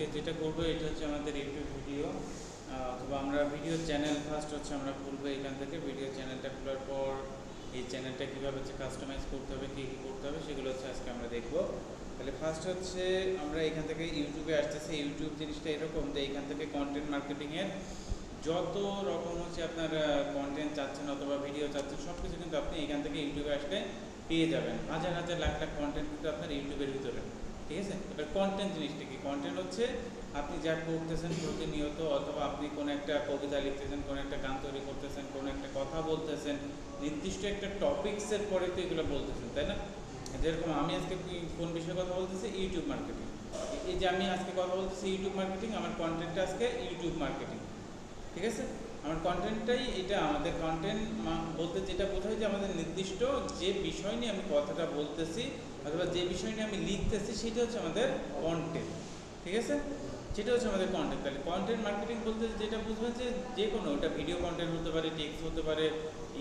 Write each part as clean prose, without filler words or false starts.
আজকে যেটা করবো এটা হচ্ছে আমাদের ইউটিউব ভিডিও অথবা আমরা ভিডিও চ্যানেল ফার্স্ট হচ্ছে আমরা খুলবো এখান থেকে। ভিডিও চ্যানেলটা খোলার পর এই চ্যানেলটা কীভাবে হচ্ছে কাস্টমাইজ করতে হবে, কী কী করতে হবে সেগুলো হচ্ছে আজকে আমরা দেখব। তাহলে ফার্স্ট হচ্ছে আমরা এখান থেকে ইউটিউবে আসতেছি। ইউটিউব জিনিসটা এরকম যে এখান থেকে কন্টেন্ট মার্কেটিংয়ের যত রকম হচ্ছে আপনার কন্টেন্ট চাচ্ছেন অথবা ভিডিও চাচ্ছেন সব কিছু কিন্তু আপনি এখান থেকে ইউটিউবে আসলে পেয়ে যাবেন। হাজার হাজার লাখ লাখ কন্টেন্ট কিন্তু আপনার ইউটিউবের ভিতরে, ঠিক আছে। এবার কন্টেন্ট জিনিসটা কি? কন্টেন্ট হচ্ছে আপনি যা করতেছেন প্রতিনিয়ত, অথবা আপনি কোনো একটা কবিতা লিখতেছেন, কোনো একটা গান তৈরি করতেছেন, কোনো একটা কথা বলতেছেন, নির্দিষ্ট একটা টপিক্সের পরে তো এগুলো বলতেছেন, তাই না? যেরকম আমি আজকে কোন বিষয়ে কথা বলতেছি, ইউটিউব মার্কেটিং। এই যে আমি আজকে কথা বলতেছি ইউটিউব মার্কেটিং, আমার কন্টেন্টটা আজকে ইউটিউব মার্কেটিং, ঠিক আছে। আমার কন্টেন্টটাই এটা। আমাদের কন্টেন্ট বলতে যেটা বোঝায় যে আমাদের নির্দিষ্ট যে বিষয় নিয়ে আমি কথাটা বলতেছি অথবা যে বিষয় নিয়ে আমি লিখতেছি সেটা হচ্ছে আমাদের কন্টেন্ট, ঠিক আছে। সেটা হচ্ছে আমাদের কন্টেন্ট। তাহলে কন্টেন্ট মার্কেটিং বলতে যেটা বুঝবেন যে কোনো, ওটা ভিডিও কন্টেন্ট হতে পারে, টেক্সট হতে পারে,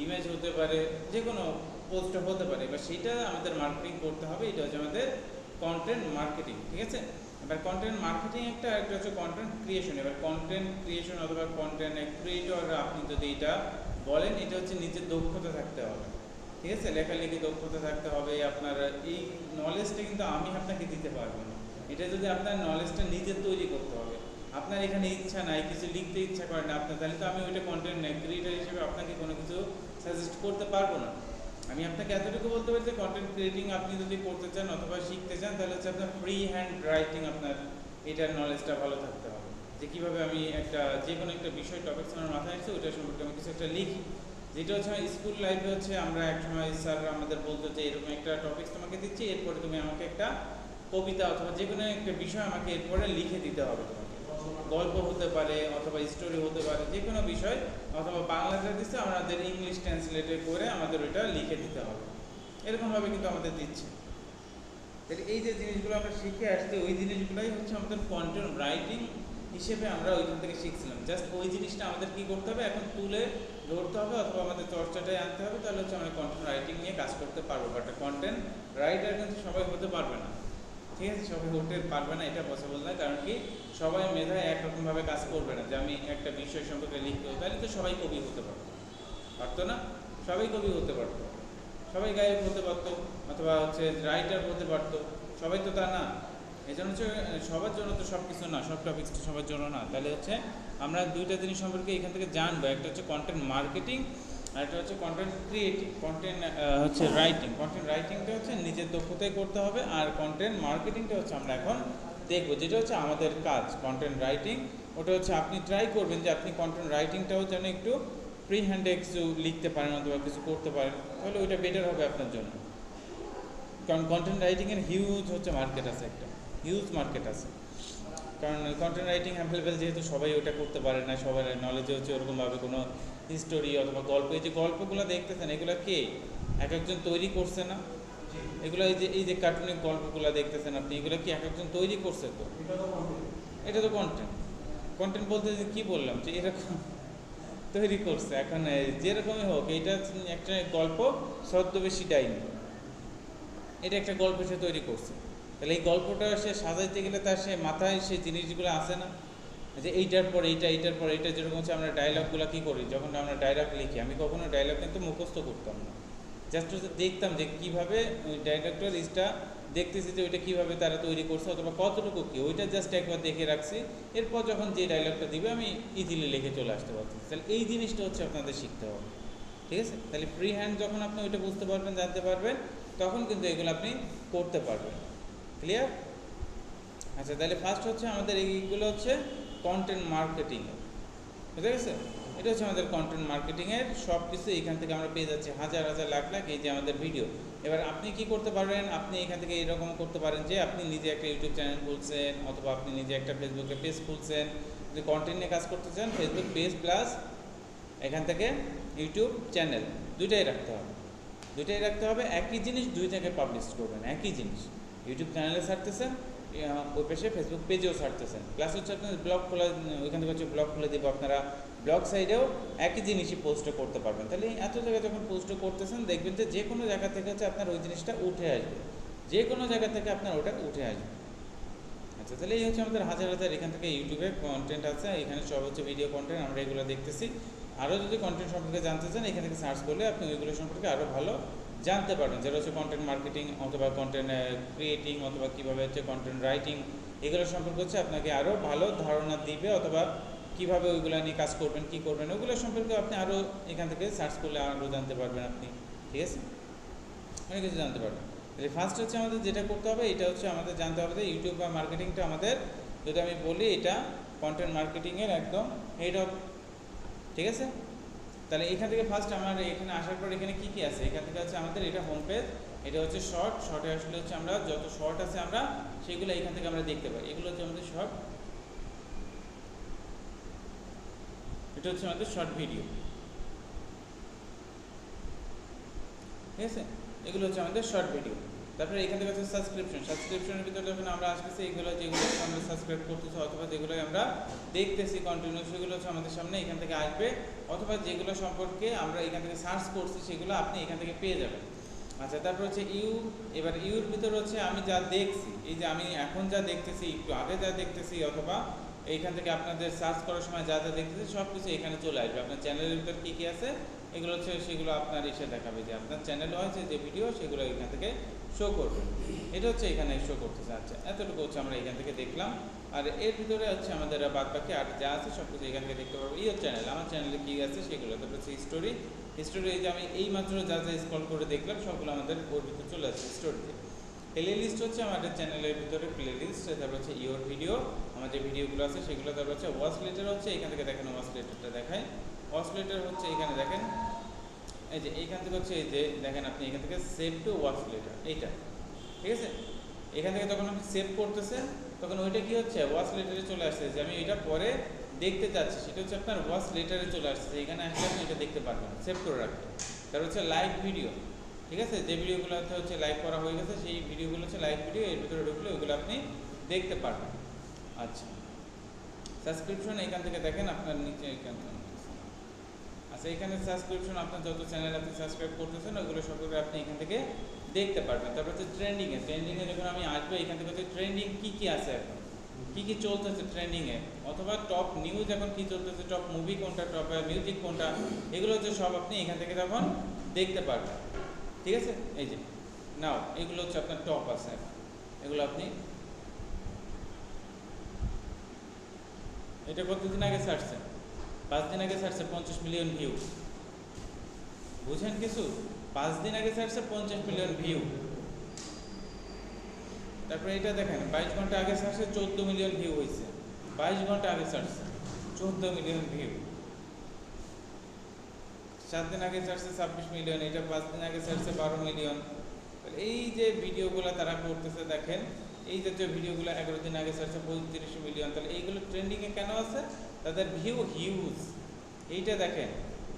ইমেজ হতে পারে, যে কোনো পোস্ট হতে পারে, এবার সেটা আমাদের মার্কেটিং করতে হবে। এটা হচ্ছে আমাদের কন্টেন্ট মার্কেটিং, ঠিক আছে। এবার কন্টেন্ট মার্কেটিং একটা হচ্ছে কন্টেন্ট ক্রিয়েশন। এবার কন্টেন্ট ক্রিয়েশন অথবা কন্টেন্ট ক্রিয়েটর আপনি যদি এটা বলেন, এটা হচ্ছে নিজের দক্ষতা থাকতে হবে, ঠিক আছে। লেখালেখি দক্ষতা থাকতে হবে। আপনার এই নলেজটা কিন্তু আমি আপনাকে দিতে পারবো না, এটা যদি আপনার নলেজটা নিজের তৈরি করতে হবে। আপনার এখানে ইচ্ছা নাই, কিছু লিখতে ইচ্ছা করে না আপনার, তাহলে তো আমি ওইটা কন্টেন্ট ক্রিয়েটর হিসেবে আপনাকে কোনো কিছু সাজেস্ট করতে পারবো না। আমি আপনাকে এতটুকু বলতে পারি যে কন্টেন্ট ক্রিয়েটিং আপনি যদি করতে চান অথবা শিখতে চান, তাহলে হচ্ছে আপনার ফ্রি হ্যান্ড রাইটিং, আপনার এটার নলেজটা ভালো থাকতে হবে। যে কীভাবে আমি একটা যে কোনো একটা বিষয় টপিকস আমার মাথায় আসছে ওইটা সম্পর্কে আমি কিছু একটা লিখি। যেটা হচ্ছে স্কুল লাইফে হচ্ছে আমরা একসময় স্যার আমাদের বলতো যে এরকম একটা টপিকস তোমাকে দিচ্ছি, এরপরে তুমি আমাকে একটা কবিতা অথবা যে কোনো একটা বিষয় আমাকে এরপরে লিখে দিতে হবে। গল্প হতে পারে অথবা স্টোরি হতে পারে, যে কোনো বিষয়, অথবা বাংলাতে দিচ্ছে আমাদের ইংলিশ ট্রান্সলেটে করে আমাদের ওইটা লিখে দিতে হবে। এরকমভাবে কিন্তু আমাদের দিচ্ছে। তাহলে এই যে জিনিসগুলো আমরা শিখে আসছি, ওই জিনিসগুলোই হচ্ছে আমাদের কন্টেন্ট রাইটিং হিসেবে আমরা ওইখান থেকে শিখছিলাম। জাস্ট ওই জিনিসটা আমাদের কী করতে হবে, এখন তুলে ধরতে হবে অথবা আমাদের চর্চাটাই আনতে হবে, তাহলে হচ্ছে আমরা কন্টেন্ট রাইটিং নিয়ে কাজ করতে পারবো। বাট কন্টেন্ট রাইটার কিন্তু সবাই হতে পারবে না, ঠিক আছে। সবাই হতে পারবে না, এটা পসিবল না। কারণ কি, সবাই মেধায় একরকমভাবে কাজ করবে না। যে আমি একটা বিষয় সম্পর্কে লিখতে হবে, তাহলে তো সবাই কবি হতে পারতো না। সবাই কবি হতে পারতো, সবাই গায়ক হতে পারতো, অথবা হচ্ছে রাইটার হতে পারতো, সবাই তো তা না। এই জন্য হচ্ছে সবার জন্য তো সব কিছু না, সব টপিক্স তো সবার জন্য না। তাহলে হচ্ছে আমরা দুইটা জিনিস সম্পর্কে এখান থেকে জানবো। একটা হচ্ছে কন্টেন্ট মার্কেটিং আর একটা হচ্ছে কন্টেন্ট ক্রিয়েটিং। কন্টেন্ট হচ্ছে রাইটিং, কন্টেন্ট রাইটিংটা হচ্ছে নিজের দক্ষতায় করতে হবে, আর কন্টেন্ট মার্কেটিংটা হচ্ছে আমরা এখন দেখবো, যেটা হচ্ছে আমাদের কাজ। কন্টেন্ট রাইটিং ওটা হচ্ছে আপনি ট্রাই করবেন যে আপনি কন্টেন্ট রাইটিংটাও যেন একটু ফ্রি হ্যান্ডে কিছু লিখতে পারেন অথবা কিছু করতে পারেন, তাহলে ওইটা বেটার হবে আপনার জন্য। কারণ কন্টেন্ট রাইটিংয়ের হিউজ হচ্ছে মার্কেট আছে, একটা হিউজ মার্কেট আছে। কারণ কন্টেন্ট রাইটিং অ্যাভেলেবেল, যেহেতু সবাই ওটা করতে পারে না, সবার নলেজে হচ্ছে ওরকমভাবে কোনো হিস্টোরি অথবা গল্প, এই যে গল্পগুলো দেখতেছেন এগুলো কে এক একজন তৈরি করছে না? এগুলো এই যে কার্টুনিক গল্পগুলো দেখতেছেন আপনি, এগুলো কি এক একজন তৈরি করছে? তো এটা তো কন্টেন্ট। কন্টেন্ট বলতে যে কী বললাম, যে এরকম তৈরি করছে। এখন যেরকমই হোক, এটা একটা গল্প, ছদ্মবেশী ডাইনি, এটা একটা গল্প সে তৈরি করছে। তাহলে এই গল্পটা সে সাজাইতে গেলে তার সে মাথায় সেই জিনিসগুলো আসে না, যে এইটার পর এইটা, এইটার পর এইটা। যেরকম হচ্ছে আমরা ডায়লগগুলো কী করি, যখন আমরা ডায়লগ লিখি, আমি কখনো ডায়লগ কিন্তু মুখস্থ করতাম না, জাস্ট দেখতাম যে কীভাবে ওই ডায়লগটার ইসটা দেখতেছি যে ওইটা কীভাবে তারা তৈরি করছে অথবা কতটুকু কী, ওইটা জাস্ট একবার দেখে রাখছি। এরপর যখন যে ডায়লগটা দিবে আমি ইজিলি লিখে চলে আসতে পারছি। তাহলে এই জিনিসটা হচ্ছে আপনাদের শিখতে হবে, ঠিক আছে। তাহলে ফ্রি হ্যান্ড যখন আপনি ওইটা বুঝতে পারবেন, জানতে পারবেন, তখন কিন্তু এগুলো আপনি করতে পারবেন। ক্লিয়ার? আচ্ছা, তাহলে ফার্স্ট হচ্ছে আমাদের এইগুলো হচ্ছে কন্টেন্ট মার্কেটিং, বুঝতে গেছে? এটা হচ্ছে আমাদের কন্টেন্ট মার্কেটিংয়ের সব কিছু এখান থেকে আমরা পেয়ে যাচ্ছি, হাজার হাজার লাখ লাখ এই যে আমাদের ভিডিও। এবার আপনি কি করতে পারবেন, আপনি এখান থেকে এরকম করতে পারেন যে আপনি নিজে একটা ইউটিউব চ্যানেল খুলছেন অথবা আপনি নিজে একটা ফেসবুকে পেজ খুলছেন। যদি কন্টেন্ট নিয়ে কাজ করতে চান, ফেসবুক পেজ প্লাস এখান থেকে ইউটিউব চ্যানেল দুইটাই রাখতে হবে। দুইটাই রাখতে হবে। একই জিনিস দুই থেকে পাবলিশ করবেন, একই জিনিস। ইউটিউব চ্যানেলে ছাড়তেছেন, ওই পেশে ফেসবুক পেজেও ছাড়তেছেন, প্লাস হচ্ছে আপনার ব্লগ খোলা, ওইখান থেকে হচ্ছে ব্লগ খুলে দেবো, আপনারা ব্লগ সাইডেও একই জিনিসই পোস্টও করতে পারবেন। তাহলে এত জায়গায় যখন পোস্টও করতেছেন, দেখবেন যে কোনো জায়গা থেকে হচ্ছে আপনার ওই জিনিসটা উঠে আসবে, যে কোনো জায়গা থেকে আপনার ওটা উঠে আসবে। আচ্ছা, তাহলে এই হচ্ছে আমাদের হাজার হাজার এখান থেকে ইউটিউবে কন্টেন্ট আছে, এখানে সব হচ্ছে ভিডিও কন্টেন্ট, আমরা এগুলো দেখতেছি। আরও যদি কন্টেন্ট সম্পর্কে জানতে চান এখান থেকে সার্চ করলে আপনি ওইগুলো সম্পর্কে আরও ভালো জানতে পারবেন, যেটা হচ্ছে কন্টেন্ট মার্কেটিং অথবা কন্টেন্ট ক্রিয়েটিং অথবা কীভাবে হচ্ছে কন্টেন্ট রাইটিং, এগুলো সম্পর্কে হচ্ছে আপনাকে আরও ভালো ধারণা দিবে, অথবা কীভাবে ওইগুলো নিয়ে কাজ করবেন, কী করবেন, ওগুলো সম্পর্কে আপনি আরও এখান থেকে সার্চ করলে আরও জানতে পারবেন আপনি। ঠিক আছে, অনেক কিছু জানতে পারবেন। তাহলে ফার্স্ট হচ্ছে আমাদের যেটা করতে হবে, এটা হচ্ছে আমাদের জানতে হবে যে ইউটিউব বা মার্কেটিংটা আমাদের, যদি আমি বলি এটা কন্টেন্ট মার্কেটিংয়ের একদম হেড অফ। ঠিক আছে, তাহলে এখান থেকে ফার্স্ট আমার এখানে আসার পর এখানে কী কী আছে, এখান থেকে হচ্ছে আমাদের এটা হোম পেজ, এটা হচ্ছে শর্টে আসলে হচ্ছে আমরা যত শর্ট আছে আমরা সেগুলো এখান থেকে আমরা দেখতে পাই, এগুলো হচ্ছে আমাদের শর্ট, এটা হচ্ছে আমাদের শর্ট ভিডিও। ঠিক আছে, এগুলো হচ্ছে আমাদের শর্ট ভিডিও। তারপরে এখান থেকে হচ্ছে সাবস্ক্রিপশনের ভিতরে যখন আমরা আসতেছি, এগুলো যেগুলো আমরা সাবস্ক্রাইব করতেছি অথবা যেগুলো আমরা দেখতেছি কন্টিনিউ, সেগুলো হচ্ছে আমাদের সামনে এখান থেকে আসবে, অথবা যেগুলো সম্পর্কে আমরা এখান থেকে সার্চ করছি সেগুলো আপনি এখান থেকে পেয়ে যাবেন। আচ্ছা, তারপর হচ্ছে এবার ইউর ভিতরে হচ্ছে আমি যা দেখছি, এই যে আমি এখন যা দেখতেছি, একটু আগে যা দেখতেছি, অথবা এইখান থেকে আপনাদের সার্চ করার সময় যা যা দেখতেছি সব কিছু এখানে চলে আসবে। আপনার চ্যানেলের ভিতরে কী কী আছে এগুলো হচ্ছে সেগুলো আপনার এসে দেখাবে, যে আপনার চ্যানেল হয়েছে যে ভিডিও সেগুলো এখান থেকে শো করবে, এটা হচ্ছে এখানে শো করতেছে। আচ্ছা, এতটুকু হচ্ছে আমরা এখান থেকে দেখলাম। আর এর ভিতরে হচ্ছে আমাদের বাদ বাকি আর যা আছে সব কিছু এখান থেকে দেখতে পারবো। এই চ্যানেল, আমার চ্যানেলে কী আছে সেগুলো, তারপর হচ্ছে হিস্টোরি, এই যে আমি এই মাত্র যা যা স্ক্রল করে দেখলাম সবগুলো আমাদের ওর ভিতরে চলে আসছে হিস্টোরিতে। প্লে লিস্ট হচ্ছে আমাদের চ্যানেলের ভিতরে প্লে লিস্ট, তারপর হচ্ছে ইওর ভিডিও, আমার যে ভিডিওগুলো আছে সেগুলো, তারপর হচ্ছে ওয়াচ লেটার হচ্ছে এখান থেকে দেখেন, ওয়াচ লেটারটা দেখায়, ওয়াচ লেটার হচ্ছে এখানে দেখেন, এই যে এইখান থেকে হচ্ছে এই যে দেখেন আপনি এখান থেকে সেভ টু ওয়াচ লেটার, এইটা। ঠিক আছে, এখান থেকে যখন আপনি সেভ করতেছেন তখন ওইটা কী হচ্ছে ওয়াচ লেটারে চলে আসছে, যে আমি এটা পরে দেখতে চাচ্ছি, সেটা হচ্ছে আপনার ওয়াচ লেটারে চলে আসছে, এখানে আসলে আপনি এটা দেখতে পারবেন সেভ করে রাখতে। তারপর হচ্ছে লাইভ ভিডিও। ঠিক আছে, যে ভিডিওগুলোতে হচ্ছে লাইভ করা হয়ে গেছে সেই ভিডিওগুলো হচ্ছে লাইভ ভিডিও, এর ভিতরে ঢুকলে ওইগুলো আপনি দেখতে পারবেন। আচ্ছা, সাবস্ক্রিপশন এখান থেকে দেখেন আপনার নিচে এখানে। আচ্ছা, এখানে সাবস্ক্রিপশন আপনার যত চ্যানেল আপনি সাবস্ক্রাইব করতেছেন ওইগুলো সবগুলো আপনি এখান থেকে দেখতে পারবেন। তারপর হচ্ছে ট্রেন্ডিংয়ে যখন আমি আসবো এখান থেকে হচ্ছে ট্রেন্ডিং কী কী আছে এখন, কী কী চলতেছে ট্রেন্ডিংয়ে, অথবা টপ নিউজ এখন কী চলতেছে, টপ মুভি কোনটা, টপ মিউজিক কোনটা, এগুলো হচ্ছে সব আপনি এখান থেকে তখন দেখতে পারবেন। ঠিক আছে, এই যে নাও এগুলো হচ্ছে আপনার টপ আছে, এগুলো আপনি, এটা কতদিন আগে ছাড়ছেন, 5 দিন আগে ছাড়ছে 50 মিলিয়ন ভিউ, বুঝেন কিছু, 5 দিন আগে ছাড়ছে 50 মিলিয়ন ভিউ। তারপরে এটা দেখেন 22 ঘন্টা আগে ছাড়ছে 14 মিলিয়ন ভিউ হয়েছে, 22 ঘন্টা আগে ছাড়ছে 14 মিলিয়ন ভিউ। 7 দিন আগে ছাড়ছে 26 মিলিয়ন, এটা 5 দিন আগে ছাড়ছে 12 মিলিয়ন। এই যে ভিডিওগুলো তারা করতেছে দেখেন, এই জাতীয় ভিডিওগুলো 11 দিন আগে ছাড়ছে 35 মিলিয়ন, তাহলে এইগুলো ট্রেন্ডিংয়ে কেন আছে, তাদের ভিউ হিউজ। এইটা দেখেন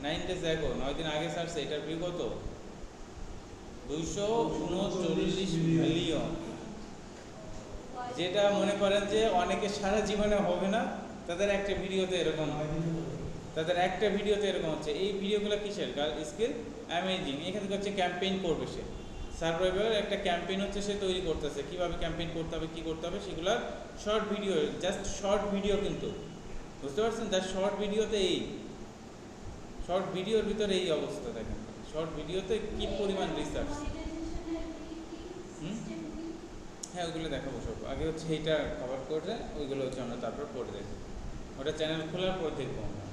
9 days ago, 9 দিন আগে ছাড়ছে, এটার ভিউ কত, 239 মিলিয়ন, যেটা মনে করেন যে অনেকে সারা জীবনে হবে না, তাদের একটা ভিডিওতে এরকম হচ্ছে। এই ভিডিওগুলো কিসের, গার্ল স্কিল অ্যামেজিং, এখান থেকে হচ্ছে ক্যাম্পেইন করবে সে, সার্ভাইভার একটা ক্যাম্পেইন হচ্ছে সে তৈরি করতেছে, কীভাবে ক্যাম্পেইন করতে হবে, কী করতে হবে, সেগুলোর short video, just short video, কিন্তু বুঝতে পারছেন, জাস্ট শর্ট ভিডিওতে এই শর্ট ভিডিওর ভিতরে এই অবস্থা দেখেন, শর্ট ভিডিওতে কী পরিমাণ রিসার্চ। হ্যাঁ, ওইগুলো দেখাবো সব, আগে হচ্ছে এইটা কভার করে ওইগুলো হচ্ছে আমরা তারপর পরে দেখব, ওটা চ্যানেল খোলার পর দেখবো আমরা।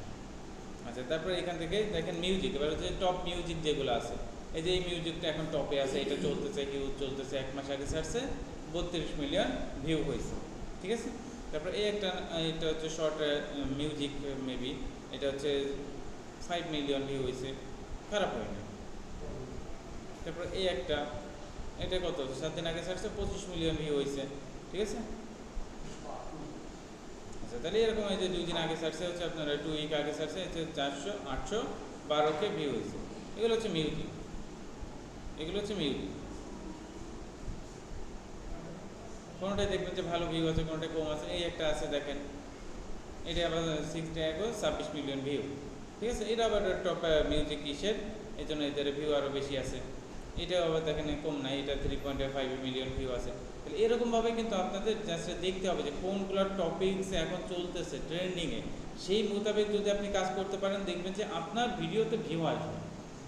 আচ্ছা, তারপরে এখান থেকে দেখেন মিউজিক, এবার হচ্ছে টপ মিউজিক যেগুলো আছে, এই যে এই মিউজিকটা এখন টপে আছে, এটা চলতেছে, হিউজ চলতেছে, 1 মাস আগে ছাড়ছে 32 মিলিয়ন ভিউ হয়েছে। ঠিক আছে, তারপর এই একটা, এটা হচ্ছে শর্ট মিউজিক মেবি, এটা হচ্ছে 5 মিলিয়ন ভিউ হয়েছে, খারাপ হয়নি। তারপর এই একটা, এটা কত, 7 দিন আগে ছাড়ছে 25 মিলিয়ন ভিউ হয়েছে। ঠিক আছে, আচ্ছা, তাহলে এরকম এই যে 2 দিন আগে ছাড়ছে হচ্ছে আপনার 2 উইক আগে ছাড়ছে হচ্ছে 812কে ভিউ হয়েছে। এগুলো হচ্ছে মিউজিক, কোনোটাই দেখবেন যে ভালো ভিউ আছে, কোনোটাই কম আছে। এই একটা আছে দেখেন, এটা আবার 6 ডে আগে 26 মিলিয়ন ভিউ। ঠিক আছে, এটা আবার টপ মিউজিক কিসের, এই জন্য এদের ভিউ আরও বেশি আছে। এটা আবার দেখেন কম নাই, এটা 3.5 মিলিয়ন ভিউ আছে। তাহলে এরকমভাবে কিন্তু আপনাদের জাস্ট দেখতে হবে যে কোনগুলোর টপিকস এখন চলতেছে ট্রেন্ডিংয়ে, সেই মোতাবেক যদি আপনি কাজ করতে পারেন দেখবেন যে আপনার ভিডিওতে ভিউ আসবে।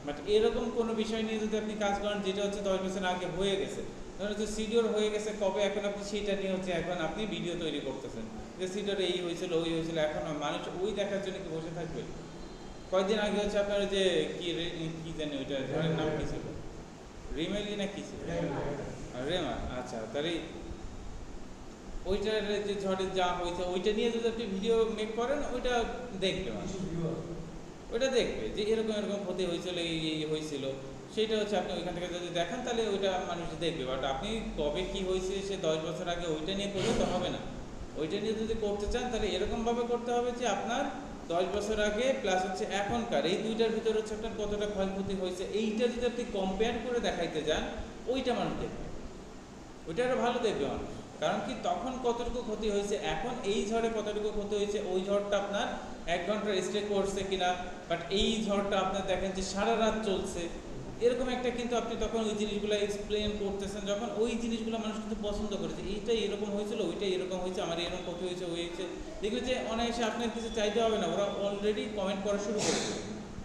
বাট এরকম কোনো বিষয় নিয়ে যদি আপনি কাজ করেন যেটা হচ্ছে 10 বছর আগে হয়ে গেছে, ধরুন হচ্ছে সিডিওর হয়ে গেছে কবে, এখন আপনি সেইটা নিয়ে হচ্ছে এখন আপনি ভিডিও তৈরি করতেছেন যে সিডিওরে এই হয়েছিল ওই হয়েছিল, এখন মানুষ ওই দেখার জন্য কি বসে থাকবে? কয়েকদিন আগে হচ্ছে আপনার যে কি জানি ওইটা ঝড়ের নাম কি ছিল, রিমেলি না কি ছিল, রেমা, আচ্ছা তাহলে ওইটার যে ঝড়ে যা হয়েছে ওইটা নিয়ে যদি আপনি ভিডিও মেক করেন ওইটা দেখবে মানুষ, ওইটা দেখবে যে এরকম এরকম ক্ষতি হয়েছিল এই হয়েছিল, সেইটা হচ্ছে আপনি ওইখান থেকে যদি দেখেন তাহলে ওইটা মানুষ দেখবে। বাট আপনি কবে কি হয়েছে সে 10 বছর আগে ওইটা নিয়ে করলে তো হবে না, ওইটা নিয়ে যদি করতে চান তাহলে এরকমভাবে করতে হবে যে আপনার 10 বছর আগে প্লাস হচ্ছে এখনকার এই দুইটার ভিতরে হচ্ছে আপনার কতটা ক্ষয়ক্ষতি হয়েছে এইটা যদি আপনি কম্পেয়ার করে দেখাইতে যান ওইটা মানুষ দেখবে, ওইটা আরও ভালো দেখবে মানুষ। কারণ কি তখন কতটুকু ক্ষতি হয়েছে, এখন এই ঝড়ে কতটুকু ক্ষতি হয়েছে, ওই ঝড়টা আপনার 1 ঘন্টা স্টে করছে কিনা, বাট এই ঝড়টা আপনার দেখেন যে সারা রাত চলছে, এরকম একটা কিন্তু আপনি তখন ওই জিনিসগুলো এক্সপ্লেন করতেছেন, যখন ওই জিনিসগুলো মানুষ কিন্তু পছন্দ করেছে, এইটা এরকম হয়েছিল ওইটা এরকম হয়েছে, আমার এরকম ক্ষতি হয়েছে ওই হয়েছে, দেখবে যে অনায়াসে আপনার কিছু চাইতে হবে না, ওরা অলরেডি কমেন্ট করা শুরু করেছে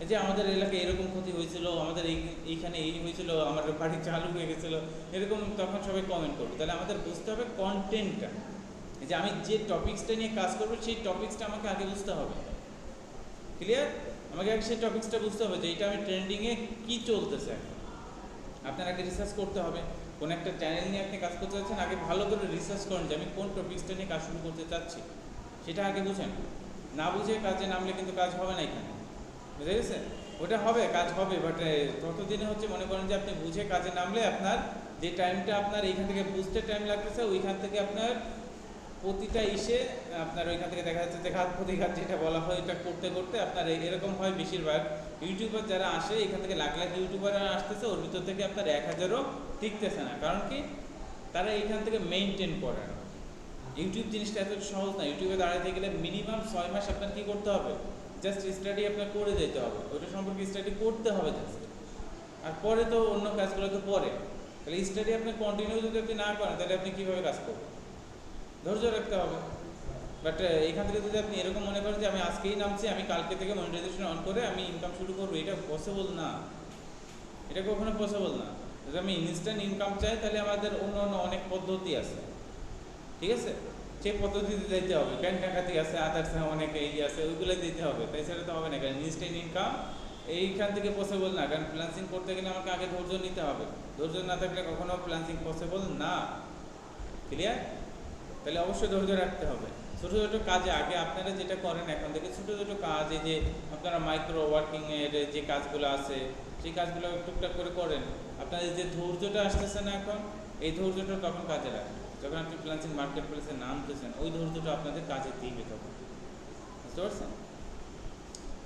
যে আমাদের এলাকায় এরকম ক্ষতি হয়েছিল, আমাদের এইখানে এই হয়েছিল, আমার বাড়ি চালু হয়ে গেছিলো, এরকম তখন সবাই কমেন্ট করবে। তাহলে আমাদের বুঝতে হবে কন্টেন্টটা, যে আমি যে টপিক্সটা নিয়ে কাজ করবো সেই টপিক্সটা আমাকে আগে বুঝতে হবে, ক্লিয়ার? আমাকে আগে সেই টপিক্সটা বুঝতে হবে যে এটা আমি ট্রেন্ডিংয়ে কী চলতেছে এখন। আপনার আগে রিসার্চ করতে হবে, কোন একটা চ্যানেল নিয়ে আপনি কাজ করতে চাচ্ছেন, আগে ভালো করে রিসার্চ করেন যে আমি কোন টপিক্সটা নিয়ে কাজ শুরু করতে চাচ্ছি, সেটা আগে বুঝেন। না বুঝে কাজে নামলে কিন্তু কাজ হবে না এখানে, বুঝে গেছে? ওটা হবে, কাজ হবে, বাট ততদিনে হচ্ছে মনে করেন যে আপনি বুঝে কাজে নামলে আপনার যে টাইমটা আপনার এইখান থেকে বুঝতে টাইম লাগতেছে, ওইখান থেকে আপনার প্রতিটা ইসে আপনার ওইখান থেকে দেখা যাচ্ছে যে ঘাত প্রতিঘাত যেটা বলা হয় এটা করতে করতে আপনার এরকম হয়। বেশিরভাগ ইউটিউবার যারা আসে এখান থেকে লাখ লাখ ইউটিউবাররা আসতেছে, ওর ভিতর থেকে আপনার 1000ও টিকতেছে না। কারণ কি? তারা এইখান থেকে মেনটেন করে না। ইউটিউব জিনিসটা এত সহজ না। ইউটিউবে দাঁড়াতে গেলে মিনিমাম 6 মাস আপনার কী করতে হবে, জাস্ট স্টাডি আপনার করে যেতে হবে, ওইটা সম্পর্কে স্টাডি করতে হবে জাস্ট, আর পরে তো অন্য কাজগুলো তো পরে। তাহলে স্টাডি আপনি কন্টিনিউ যদি আপনি না করেন তাহলে আপনি কীভাবে কাজ করবেন? ধৈর্য রাখতে হবে। বাট এখান থেকে যদি আপনি এরকম মনে করেন যে আমি আজকেই নামছি, আমি কালকে থেকে মনিটাইজেশন অন করে আমি ইনকাম শুরু করবো, এটা পসিবল না, এটা কখনো পসিবল না। যদি আমি ইনস্ট্যান্ট ইনকাম চাই তাহলে আমাদের অন্য অন্য অনেক পদ্ধতি আছে, ঠিক আছে? সেই পদ্ধতিতে দিতে হবে, ব্যাংক ডাকাতি আছে, আদার্স অনেক এই আছে, ওইগুলো দিতে হবে, তাই সেটা তো হবে না। কারণ ইনস্ট্যান্ট ইনকাম এইখান থেকে পসিবল না, কারণ ফ্রিল্যান্সিং করতে গেলে আমাকে আগে ধৈর্য নিতে হবে, ধৈর্য না থাকলে কখনো ফ্রিল্যান্সিং পসিবল না, ক্লিয়ার? তাহলে অবশ্যই ধৈর্য রাখতে হবে। ছোটো ছোটো কাজে আগে আপনারা যেটা করেন এখন থেকে ছোটো ছোটো কাজ, এই যে আপনারা মাইক্রো ওয়ার্কিংয়ের যে কাজগুলো আছে সেই কাজগুলো টুকটাক করে করেন, আপনাদের যে ধৈর্যটা আসতেছে না এখন, এই ধৈর্যটা তখন কাজে রাখেন যখন আপনি ফ্রিল্যান্সিং মার্কেট প্লেসে নামতেছেন, ওই ধৈর্যটা আপনাদের কাজে দিবে তখন, বুঝতে পারছেন?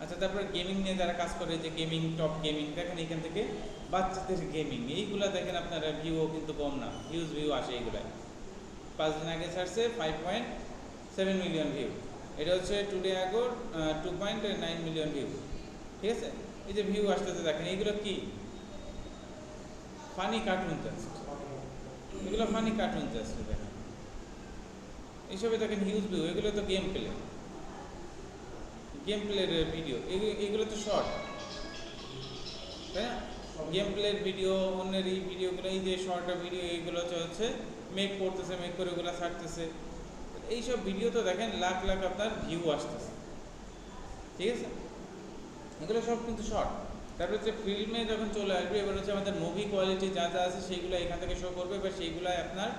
আচ্ছা, তারপরে গেমিং নিয়ে যারা কাজ করে, যে গেমিং, টপ গেমিং দেখেন, এখান থেকে বাচ্চাদের গেমিং এইগুলো দেখেন, আপনারা ভিউও কিন্তু কম না, হিউজ ভিউ আসে এইগুলায়। 5 দিন আগে ছাড়ছে 5.7 মিলিয়ন ভিউ, এটা হচ্ছে টুডে আগোর 2.9 মিলিয়ন ভিউ, ঠিক আছে? এই যে ভিউ আসতেছে দেখেন, এইগুলো কি ফানি কার্টুন চাচ্ছে, এগুলো ফানি কার্টুন চাচ্ছে দেখেন, এইসবে দেখেন হিউজ ভিউ, এগুলো তো গেম প্লে, গেম প্লের ভিডিও, এগুলো তো শর্ট, তাই না? গেম প্লের ভিডিও, অন্যের এই ভিডিওগুলো, এই যে শর্ট ভিডিও, এইগুলো হচ্ছে মেক করতেছে, মেক করে ওগুলো ছাড়তেছে, এইসব ভিডিও তো দেখেন লাখ লাখ আপনার ভিউ আসতেছে, ঠিক আছে? এগুলো সব কিন্তু শর্ট। তারপর হচ্ছে ফিল্মে যখন চলে আসবে, এবার হচ্ছে আমাদের মুভি কোয়ালিটি যা যা আছে সেইগুলো এখান থেকে শো করবে, এবার সেইগুলো আপনার